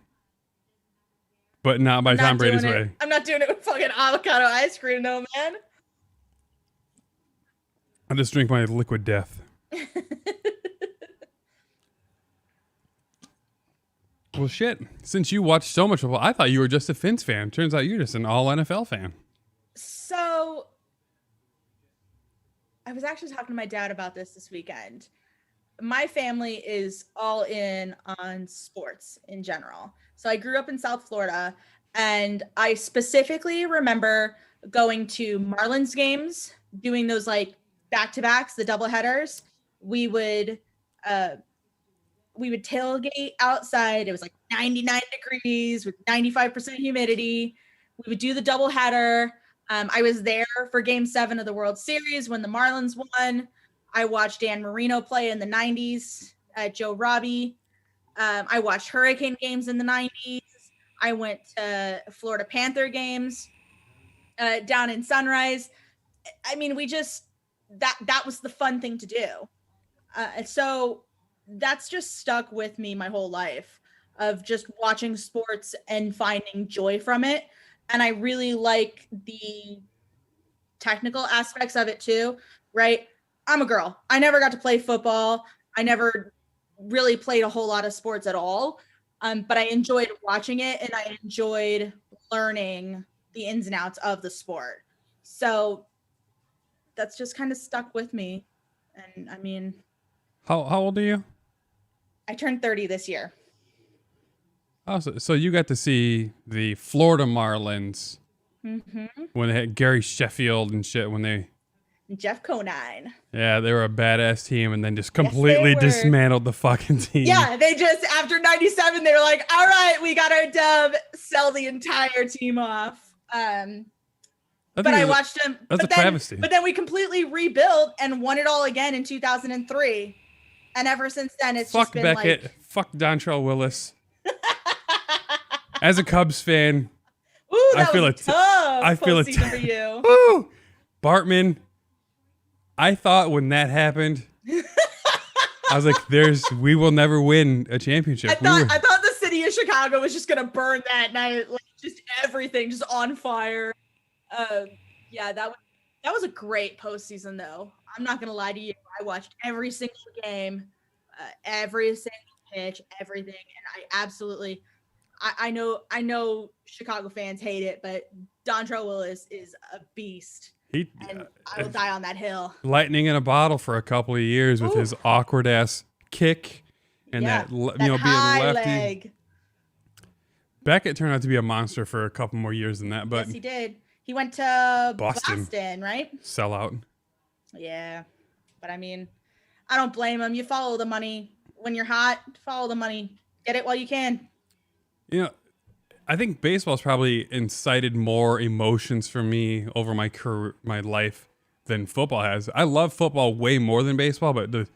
but not by Tom Brady's way. I'm not doing it with fucking avocado ice cream, no, man. I'll just drink my liquid death. Well, shit. Since you watch so much football, I thought you were just a Finns fan. Turns out you're just an all NFL fan. So, I was actually talking to my dad about this weekend. My family is all in on sports in general. So I grew up in South Florida, and I specifically remember going to Marlins games, doing those like back-to-backs, the doubleheaders. We would tailgate outside. It was like 99 degrees with 95% humidity. We would do the doubleheader. I was there for Game 7 of the World Series when the Marlins won. I watched Dan Marino play in the 90s at Joe Robbie. I watched Hurricane games in the 90s. I went to Florida Panther games down in Sunrise. I mean, that was the fun thing to do. So that's just stuck with me my whole life of just watching sports and finding joy from it. And I really like the technical aspects of it too, right? I'm a girl. I never got to play football. I never really played a whole lot of sports at all. But I enjoyed watching it, and I enjoyed learning the ins and outs of the sport. So that's just kind of stuck with me. And I mean, how old are you? I turned 30 this year. Oh, so you got to see the Florida Marlins when they had Gary Sheffield and shit Jeff Conine. Yeah, they were a badass team, and then just completely dismantled the fucking team. Yeah, they just, after 97, they were like, all right, we got our dub, sell the entire team off. But I watched them. That's a travesty. But then we completely rebuilt and won it all again in 2003. And ever since then, it's just been Beckett. like... Fuck Dontrell Willis. As a Cubs fan, ooh, I feel it for you. Woo! Bartman. I thought when that happened, I was like, we will never win a championship. I thought the city of Chicago was just gonna burn that night, like just everything just on fire. Yeah, that was a great postseason though. I'm not gonna lie to you. I watched every single game, every single pitch, everything, and I absolutely. I know Chicago fans hate it, but Dontrell Willis is a beast. And I will die on that hill. Lightning in a bottle for a couple of years with his awkward ass kick and that being high lefty. leg. Beckett turned out to be a monster for a couple more years than that, but yes, he did. He went to Boston, right? Sellout. Yeah, but I mean, I don't blame him. You follow the money when you're hot. Follow the money. Get it while you can. You know, I think baseball's probably incited more emotions for me over my career, my life than football has. I love football way more than baseball, but the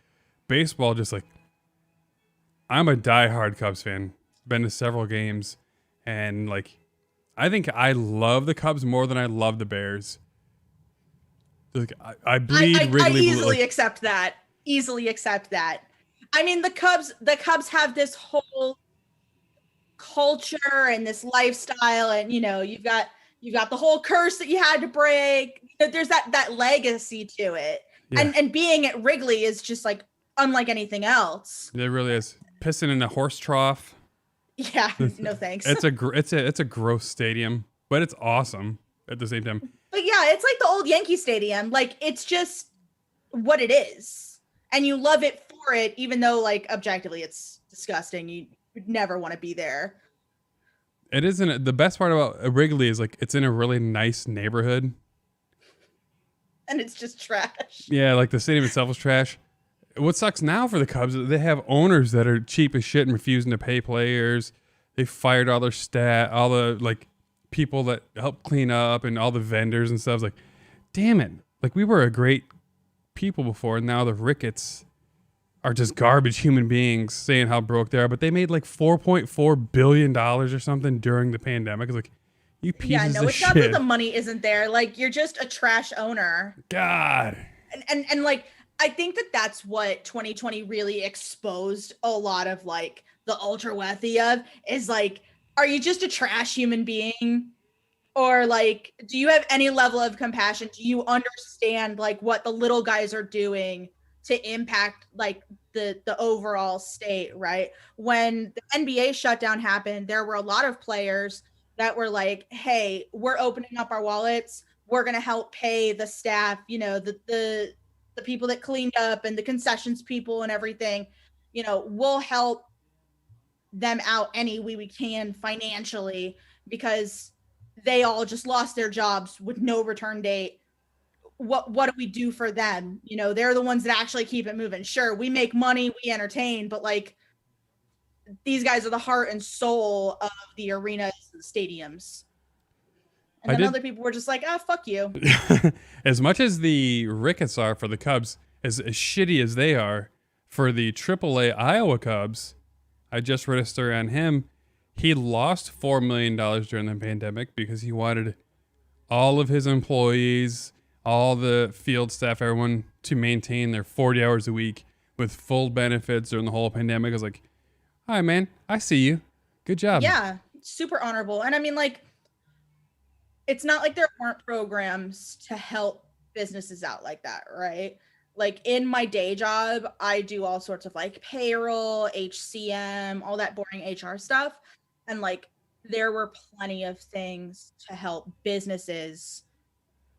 baseball just like, I'm a diehard Cubs fan. Been to several games, and like, I think I love the Cubs more than I love the Bears. Like, I bleed Wrigley I easily blue. accept that. Easily accept that. I mean, the Cubs have this whole culture and this lifestyle, and you know, you've got the whole curse that you had to break. There's that legacy to it. Yeah. And being at Wrigley is just like unlike anything else. It really is. Pissing in a horse trough. Yeah, no thanks. It's a gross stadium, but it's awesome at the same time. But yeah, it's like the old Yankee Stadium. Like, it's just what it is, and you love it for it, even though like objectively it's disgusting. You would never want to be there. It isn't. The best part about Wrigley is like it's in a really nice neighborhood, and it's just trash. Yeah, like the stadium itself is trash. What sucks now for the Cubs is they have owners that are cheap as shit and refusing to pay players. They fired all their all the like people that help clean up and all the vendors and stuff. It's like, damn it! Like we were a great people before, and now the Ricketts are just garbage human beings saying how broke they are. But they made like $4.4 billion or something during the pandemic. It's like, you pieces of shit. Yeah, no, it's not that the money isn't there. Like, you're just a trash owner. God. And like, I think that's what 2020 really exposed a lot of like the ultra wealthy of is like, are you just a trash human being? Or like, do you have any level of compassion? Do you understand like what the little guys are doing to impact like the overall state, right? When the NBA shutdown happened, there were a lot of players that were like, hey, we're opening up our wallets. We're going to help pay the staff, you know, the people that cleaned up and the concessions people and everything, you know, we'll help them out any way we can financially because they all just lost their jobs with no return date. What do we do for them? You know, they're the ones that actually keep it moving. Sure, we make money, we entertain, but like these guys are the heart and soul of the arenas and the stadiums. And then other people were just like, fuck you. As much as the Ricketts are for the Cubs, as shitty as they are for the AAA Iowa Cubs, I just read a story on him. He lost $4 million during the pandemic because he wanted all of his employees, all the field staff, everyone to maintain their 40 hours a week with full benefits during the whole pandemic. I was like, all right, man, I see you. Good job. Yeah, super honorable. And I mean, like, it's not like there weren't programs to help businesses out like that, right? Like in my day job, I do all sorts of like payroll, HCM, all that boring HR stuff. And like, there were plenty of things to help businesses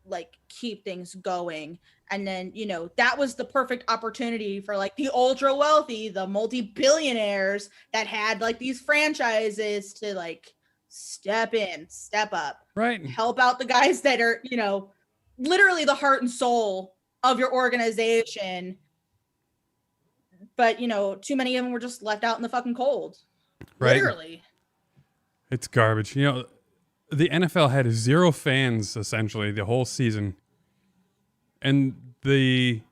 like keep things going. And then, you know, that was the perfect opportunity for like the ultra wealthy, the multi-billionaires that had like these franchises to like step in, step up, right, help out the guys that are, you know, literally the heart and soul of your organization. But, you know, too many of them were just left out in the fucking cold. Right. Literally. It's garbage. You know, the NFL had 0 fans essentially the whole season. And they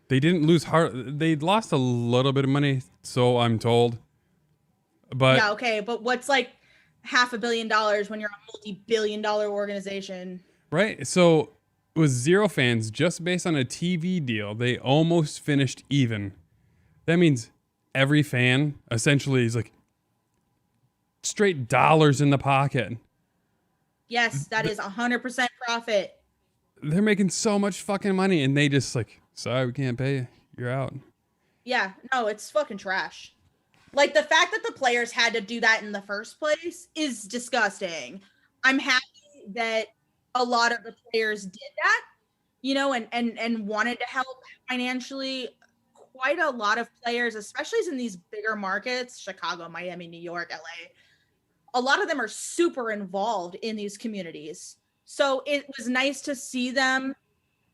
didn't lose heart. They lost a little bit of money, so I'm told. But yeah, okay, but what's like $500 million when you're a multi-billion-dollar organization? Right. So it was 0 fans just based on a TV deal. They almost finished even. that means every fan essentially is like straight dollars in the pocket. Yes, that is 100% profit. They're making so much fucking money, and they just like, sorry, we can't pay you. You're out. Yeah, no, it's fucking trash. Like the fact that the players had to do that in the first place is disgusting. I'm happy that a lot of the players did that, you know, and wanted to help financially. Quite a lot of players, especially in these bigger markets, Chicago, Miami, New York, LA, a lot of them are super involved in these communities. So it was nice to see them,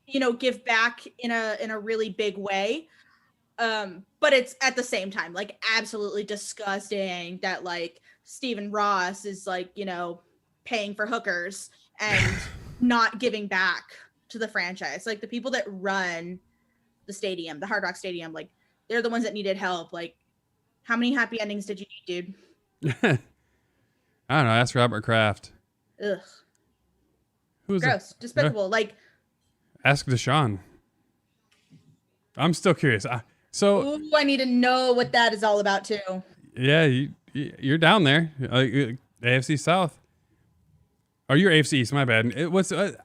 you know, give back in a really big way. But it's at the same time like absolutely disgusting that like Stephen Ross is like, you know, paying for hookers and not giving back to the franchise. Like the people that run the stadium, the Hard Rock Stadium, like they're the ones that needed help. Like how many happy endings did you need, dude? I don't know. Ask Robert Kraft. Ugh. Who's Gross. Despicable. Like ask Deshaun. I'm still curious. So I need to know what that is all about too. yeah, you're down there, AFC South. Or you're AFC East. My bad.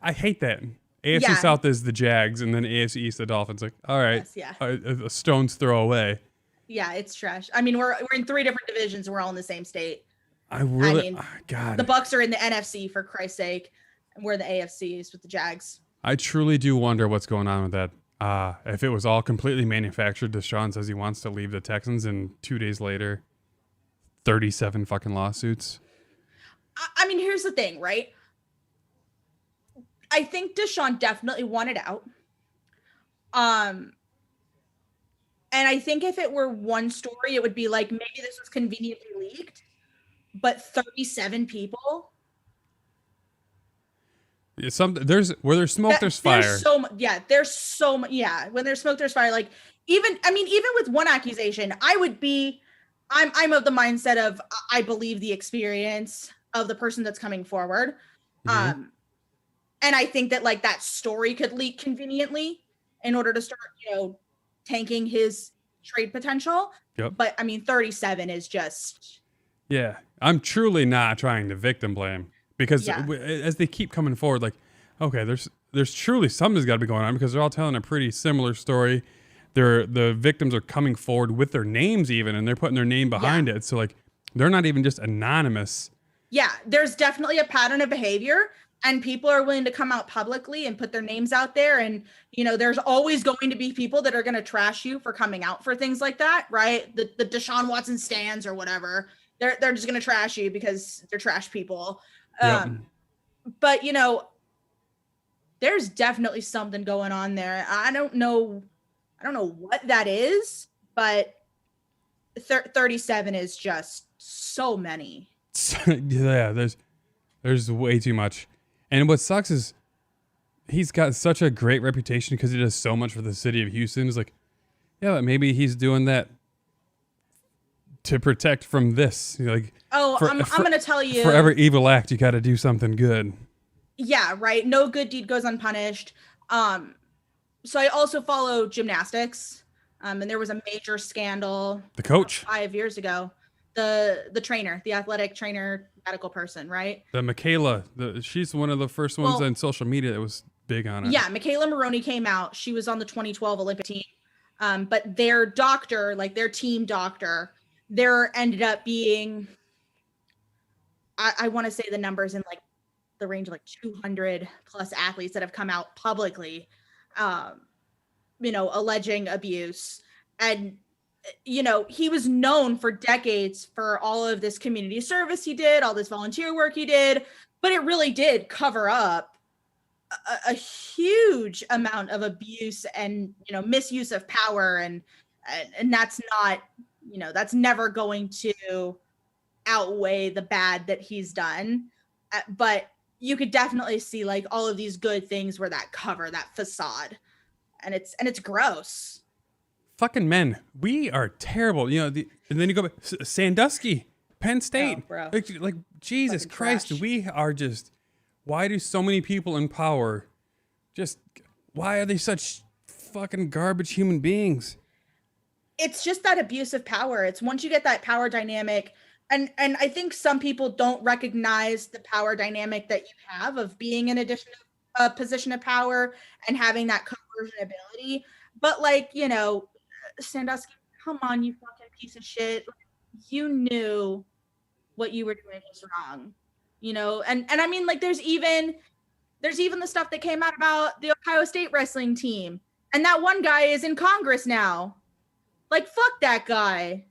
I hate that. AFC South is the Jags, and then AFC East the Dolphins. Like, all right, yes, a stone's throw away. Yeah, it's trash. I mean, we're in 3 different divisions. We're all in the same state. God, the Bucks are in the NFC for Christ's sake, and we're the AFCs with the Jags. I truly do wonder what's going on with that. If it was all completely manufactured, Deshaun says he wants to leave the Texans, and 2 days later, 37 fucking lawsuits. I mean, here's the thing, right? I think Deshaun definitely wanted out. And I think if it were one story, it would be like maybe this was conveniently leaked, but 37 people. There's where there's smoke, there's fire. There's so much. Yeah, when there's smoke, there's fire. Like even with one accusation, I'm of the mindset of I believe the experience of the person that's coming forward. Mm-hmm. And I think that like that story could leak conveniently in order to start, you know, tanking his trade potential. Yep. But I mean, 37 is just. Yeah, I'm truly not trying to victim blame because as they keep coming forward, like, okay, there's truly something's got to be going on because they're all telling a pretty similar story. The victims are coming forward with their names even, and they're putting their name behind it. So like, they're not even just anonymous. Yeah, there's definitely a pattern of behavior. And people are willing to come out publicly and put their names out there. And, you know, there's always going to be people that are going to trash you for coming out for things like that, right? The Deshaun Watson stands or whatever. They're just going to trash you because they're trash people. But, you know, there's definitely something going on there. I don't know what that is, but 37 is just so many. Yeah, there's way too much. And what sucks is he's got such a great reputation because he does so much for the city of Houston. It's like, yeah, but maybe he's doing that to protect from this. You know, like, I'm going to tell you. For every evil act, you got to do something good. Yeah, right. No good deed goes unpunished. So I also follow gymnastics, and there was a major scandal. The coach 5 years ago, the trainer, the athletic trainer, medical person, right? The Michaela, she's one of the first ones on social media that was big on it. Yeah, Michaela Maroney came out. She was on the 2012 Olympic team, but their doctor, like their team doctor, there ended up being, I want to say the numbers in like the range of like 200 plus athletes that have come out publicly, you know, alleging abuse. And you know, he was known for decades for all of this community service he did, all this volunteer work he did, but it really did cover up a huge amount of abuse and, you know, misuse of power. And that's not, you know, that's never going to outweigh the bad that he's done. But you could definitely see like all of these good things where that cover, that facade, and it's gross. Fucking men, we are terrible. You know, and then you go back, Sandusky, Penn State. Bro. Like Jesus Fucking Christ, trash. we are just. Why do so many people in power why are they such fucking garbage human beings? it's just that abuse of power. It's once you get that power dynamic, and I think some people don't recognize the power dynamic that you have of being in a position of power and having that coercion ability. But like, Sandusky, come on, you fucking piece of shit. You knew what you were doing was wrong. And I mean, like, there's even the stuff that came out about the Ohio State wrestling team. And that one guy is in Congress now. Like, fuck that guy.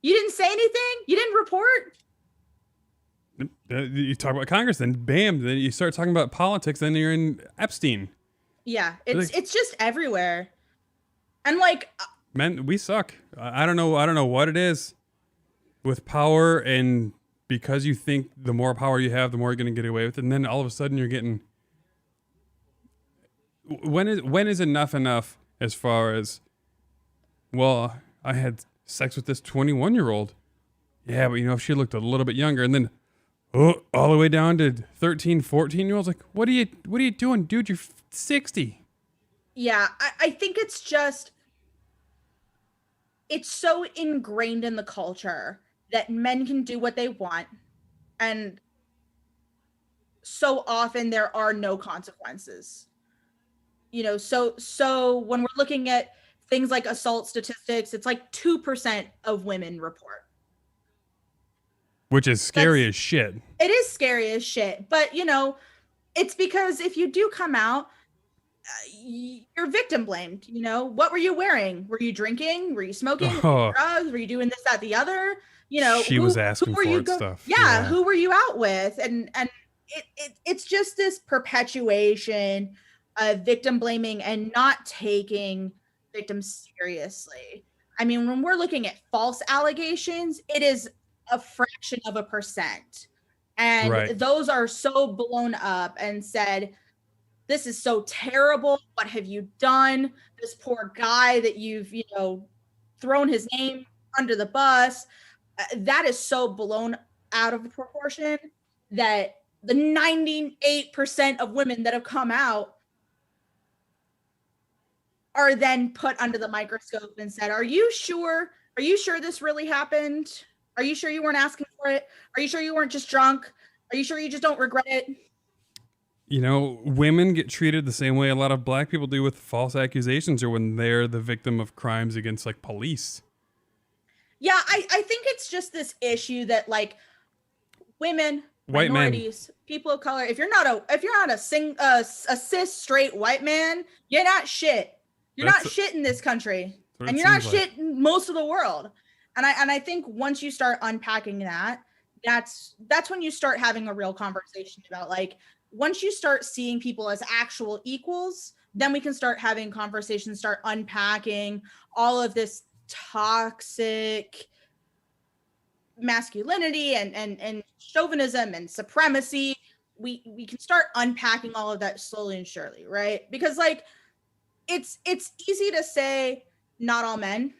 You didn't say anything? You didn't report? You talk about Congress, then bam, then you start talking about politics, then you're in Epstein. Yeah, it's just everywhere. And like, man, we suck. I don't know what it is with power, and because you think the more power you have, the more you're going to get away with it, and then all of a sudden you're getting. When is enough as far as, well, I had sex with this 21-year-old. Yeah, but if she looked a little bit younger, and then all the way down to 13, 14-year-olds, like, what are you doing, dude? You're 60. Yeah, I think it's so ingrained in the culture that men can do what they want, and so often there are no consequences. So when we're looking at things like assault statistics, it's like 2% of women report. Which is scary as shit. It is scary as shit. But, it's because if you do come out, you're victim blamed. What were you wearing? Were you drinking? Were you smoking? Were you drugs? Were you doing this, that, the other? She was asking for it stuff. Yeah, who were you out with? And it's just this perpetuation of victim blaming and not taking victims seriously. I mean, when we're looking at false allegations, it is a fraction of a percent. And those are so blown up and said, this is so terrible. What have you done? This poor guy that you've, thrown his name under the bus. That is so blown out of proportion that the 98% of women that have come out are then put under the microscope and said, are you sure? Are you sure this really happened? Are you sure you weren't asking for it? Are you sure you weren't just drunk? Are you sure you just don't regret it? Women get treated the same way a lot of black people do with false accusations or when they're the victim of crimes against like police. Yeah, I think it's just this issue that like women, white minorities, men, people of color, if you're not a cis straight white man, you're not shit. You're not shit in this country. And you're not shit in most of the world. And I think once you start unpacking that, that's when you start having a real conversation about like, once you start seeing people as actual equals, then we can start having conversations, start unpacking all of this toxic masculinity and chauvinism and supremacy. We can start unpacking all of that slowly and surely, right? Because like, it's easy to say not all men,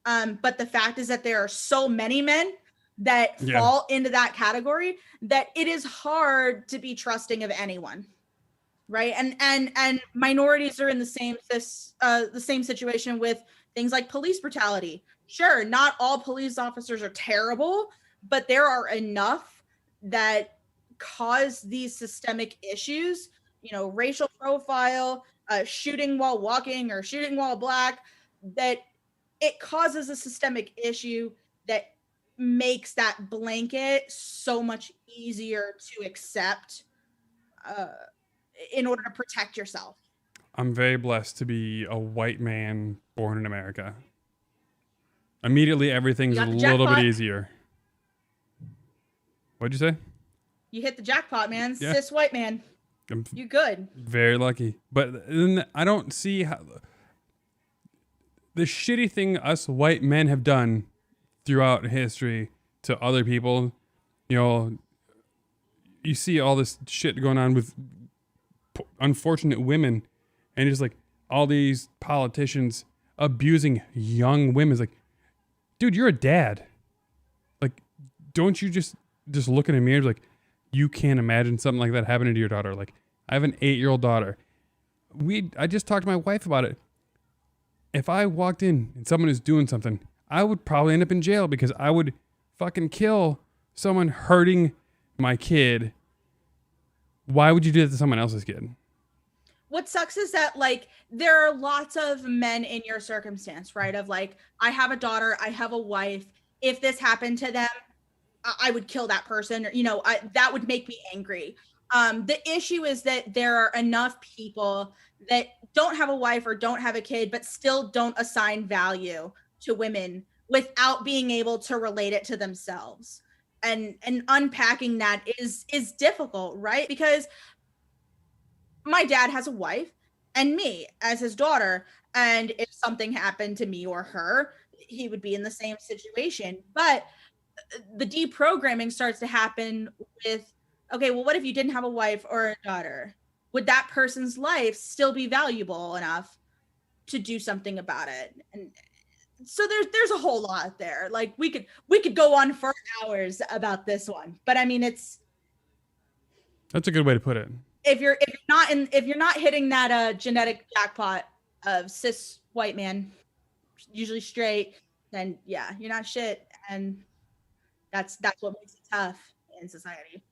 but the fact is that there are so many men that fall into that category that it is hard to be trusting of anyone, right? And minorities are in the same situation with things like police brutality. Sure, not all police officers are terrible, but there are enough that cause these systemic issues, racial profile, shooting while walking or shooting while black, that it causes a systemic issue that makes that blanket so much easier to accept in order to protect yourself. I'm very blessed to be a white man born in America. Immediately, everything's a little bit easier. What'd you say? You hit the jackpot, man. Yeah. Cis white man. You good. Very lucky. But then I don't see how the shitty thing us white men have done throughout history to other people. You see all this shit going on with unfortunate women, and just like all these politicians abusing young women. It's like, dude, you're a dad. Like, don't you just look in a mirror like, you can't imagine something like that happening to your daughter. Like, I have an 8-year-old daughter. I just talked to my wife about it. if I walked in and someone is doing something, I would probably end up in jail because I would fucking kill someone hurting my kid. Why would you do that to someone else's kid? What sucks is that, like, there are lots of men in your circumstance, right? Of like, I have a daughter, I have a wife. If this happened to them, I would kill that person, or, you know, that would make me angry. The issue is that there are enough people that don't have a wife or don't have a kid, but still don't assign value to women without being able to relate it to themselves. And unpacking that is difficult, right? Because my dad has a wife and me as his daughter, and if something happened to me or her, he would be in the same situation. But the deprogramming starts to happen with, okay, well, what if you didn't have a wife or a daughter? Would that person's life still be valuable enough to do something about it? And so there's a whole lot there. Like, we could go on for hours about this one, but I mean, That's a good way to put it. If you're not hitting that genetic jackpot of cis white man, usually straight, then yeah, you're not shit, and that's what makes it tough in society.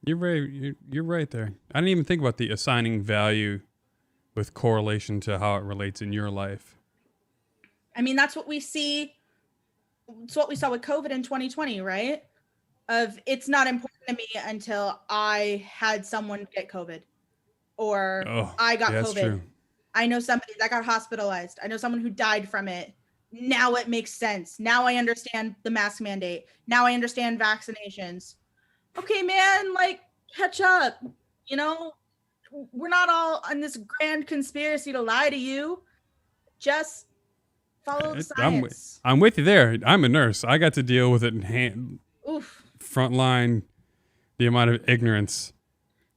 You're right there. I didn't even think about the assigning value with correlation to how it relates in your life. I mean, that's what we see. It's what we saw with COVID in 2020, right? Of, it's not important to me until I had someone get COVID, or I got COVID. True. I know somebody that got hospitalized. I know someone who died from it. Now it makes sense. Now I understand the mask mandate. Now I understand vaccinations. Okay, man, like, catch up. You know, we're not all on this grand conspiracy to lie to you. Just follow the science. I'm with you there. I'm a nurse. I got to deal with it in hand. Oof. Frontline, the amount of ignorance.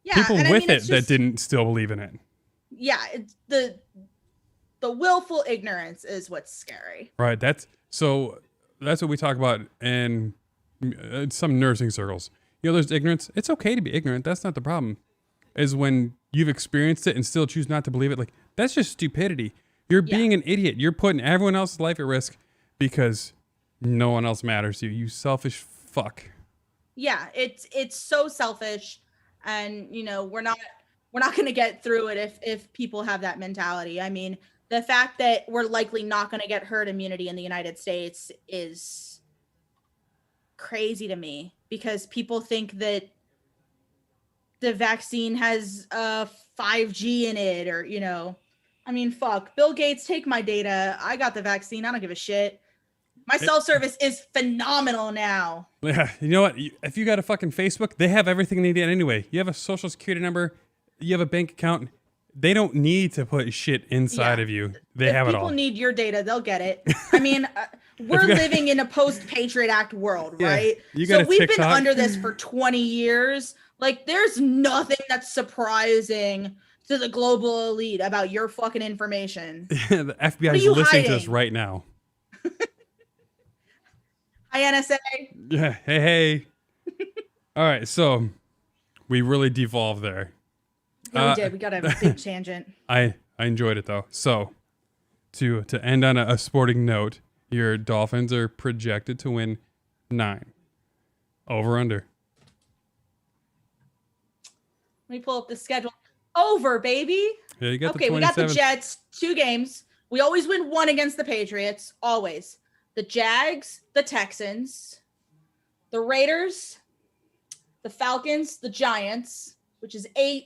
Yeah, people with it that didn't still believe in it. Yeah, it's the willful ignorance is what's scary. Right. That's what we talk about in some nursing circles. You know, there's ignorance. It's okay to be ignorant. That's not the problem. Is when you've experienced it and still choose not to believe it. Like, that's just stupidity. You're being an idiot. You're putting everyone else's life at risk because no one else matters to you. You selfish fuck. Yeah, it's so selfish, and you know, we're not going to get through it if people have that mentality. I mean, the fact that we're likely not going to get herd immunity in the United States is crazy to me, because people think that the vaccine has 5G in it, or, you know, I mean, fuck, Bill Gates, take my data. I got the vaccine. I don't give a shit. My self-service is phenomenal now. Yeah, you know what? If you got a fucking Facebook, they have everything they need anyway. You have a social security number, you have a bank account. They don't need to put shit inside of you. They have it all. If people need your data, they'll get it. I mean, we're living in a post-Patriot Act world, right? So we've been under this for 20 years. Like, there's nothing that's surprising to the global elite about your fucking information. The FBI is listening to us right now. Hi, NSA. Yeah. Hey. All right. So we really devolved there. Yeah, we did. We got a big tangent. I enjoyed it though. So to end on a sporting note, your Dolphins are projected to win 9. Over under. Let me pull up the schedule. Over, baby. Yeah, you got okay, we got the Jets, 2 games. We always win 1 against the Patriots. Always. The Jags, the Texans, the Raiders, the Falcons, the Giants, which is 8.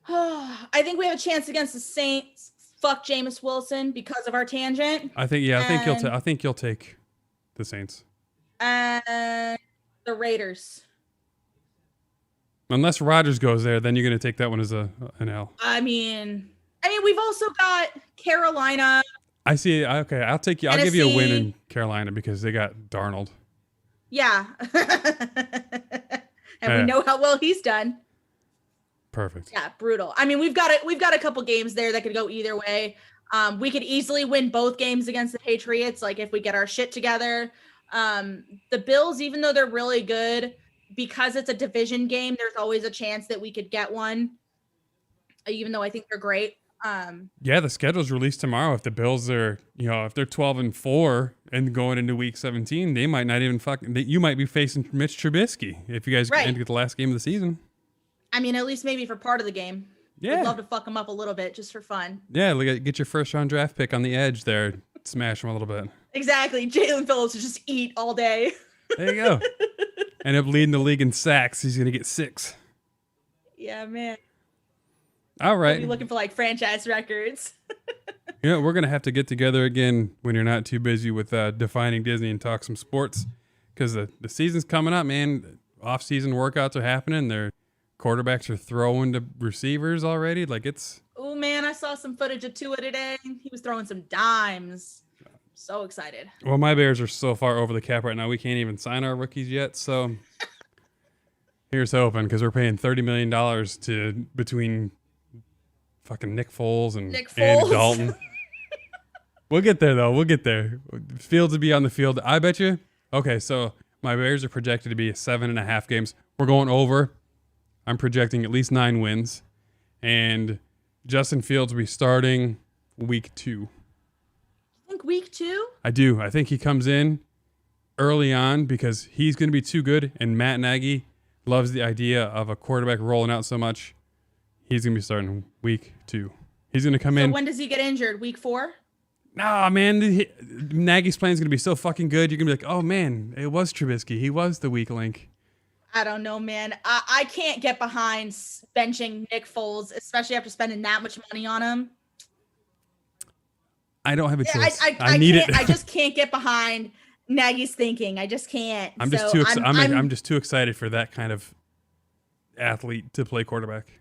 I think we have a chance against the Saints. Fuck Jameis Wilson because of our tangent. I think you'll take the Saints. And the Raiders. Unless Rodgers goes there, then you're going to take that one as an L. I mean, we've also got Carolina. I see. Okay, I'll take you. Tennessee. I'll give you a win in Carolina because they got Darnold. Yeah. And we know how well he's done. Perfect. Yeah, brutal. I mean, we've got a couple games there that could go either way. We could easily win both games against the Patriots, like if we get our shit together. The Bills, even though they're really good, because it's a division game, there's always a chance that we could get one, even though I think they're great. Yeah, the schedule's released tomorrow. If the Bills are, if they're 12-4 and going into week 17, they might not even you might be facing Mitch Trubisky if you guys get the last game of the season. I mean, at least maybe for part of the game. Yeah. I'd love to fuck him up a little bit just for fun. Yeah, get your first round draft pick on the edge there. Smash him a little bit. Exactly. Jalen Phillips will just eat all day. There you go. End up leading the league in sacks. He's going to get 6. Yeah, man. All right. We'll be looking for like franchise records. We're going to have to get together again when you're not too busy with Defining Disney and talk some sports because the season's coming up, man. Off-season workouts are happening. Their quarterbacks are throwing to receivers already. Like it's... Oh, man, I saw some footage of Tua today. He was throwing some dimes. So excited. Well, my Bears are so far over the cap right now, we can't even sign our rookies yet. So here's hoping because we're paying $30 million between fucking Nick Foles and Andy Dalton. We'll get there, though. We'll get there. Fields will be on the field. I bet you. Okay, so my Bears are projected to be 7.5 games. We're going over. I'm projecting at least 9 wins. And Justin Fields will be starting week 2. Think week 2? I do. I think he comes in early on because he's going to be too good. And Matt Nagy loves the idea of a quarterback rolling out so much. He's going to be starting week 2. He's going to come in. So when does he get injured? Week 4? Nah, man. Nagy's plan is going to be so fucking good. You're going to be like, oh, man, it was Trubisky. He was the weak link. I don't know, man. I can't get behind benching Nick Foles, especially after spending that much money on him. I don't have a choice. I need it. I just can't get behind Nagy's thinking. I just can't. I'm just too excited for that kind of athlete to play quarterback.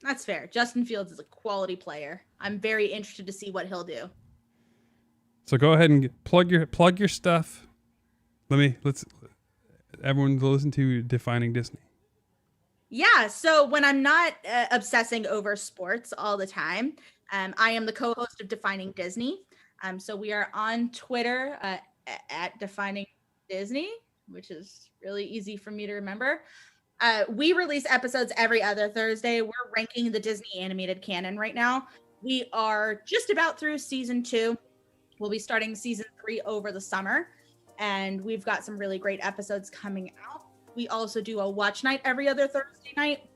That's fair. Justin Fields is a quality player. I'm very interested to see what he'll do. So go ahead and plug your stuff. Let's everyone listen to Defining Disney. Yeah. So when I'm not obsessing over sports all the time, I am the co-host of Defining Disney. So we are on Twitter at Defining Disney, which is really easy for me to remember. We release episodes every other Thursday. We're ranking the Disney animated canon right now. We are just about through season 2. We'll be starting season 3 over the summer. And we've got some really great episodes coming out. We also do a watch night every other Thursday night.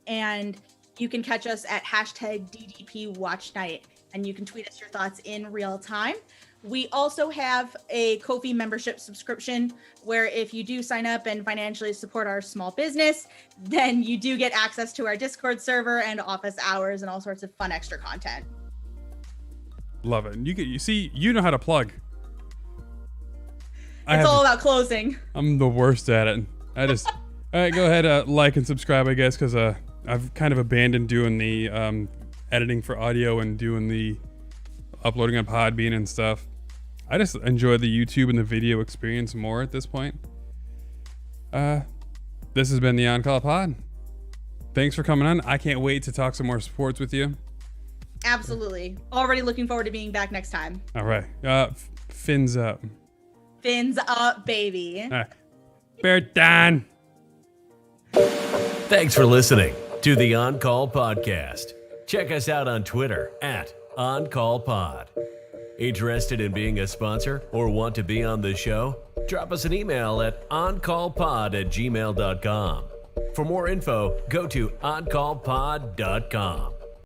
And you can catch us at #DDP Watch Night. And you can tweet us your thoughts in real time. We also have a Ko-fi membership subscription where if you do sign up and financially support our small business, then you do get access to our Discord server and office hours and all sorts of fun extra content. Love it. You know how to plug. It's all about closing. I'm the worst at it. All right, go ahead, like and subscribe, I guess, because I've kind of abandoned doing the editing for audio and doing the uploading on Podbean and stuff. I just enjoy the YouTube and the video experience more at this point. This has been the On Call Pod. Thanks for coming on. I can't wait to talk some more sports with you. Absolutely. Already looking forward to being back next time. All right. Fins up. Fins up, baby. Bear down. Thanks for listening to the On Call Podcast. Check us out on Twitter at OnCallPod. Interested in being a sponsor or want to be on the show? Drop us an email at oncallpod@gmail.com. For more info, go to oncallpod.com.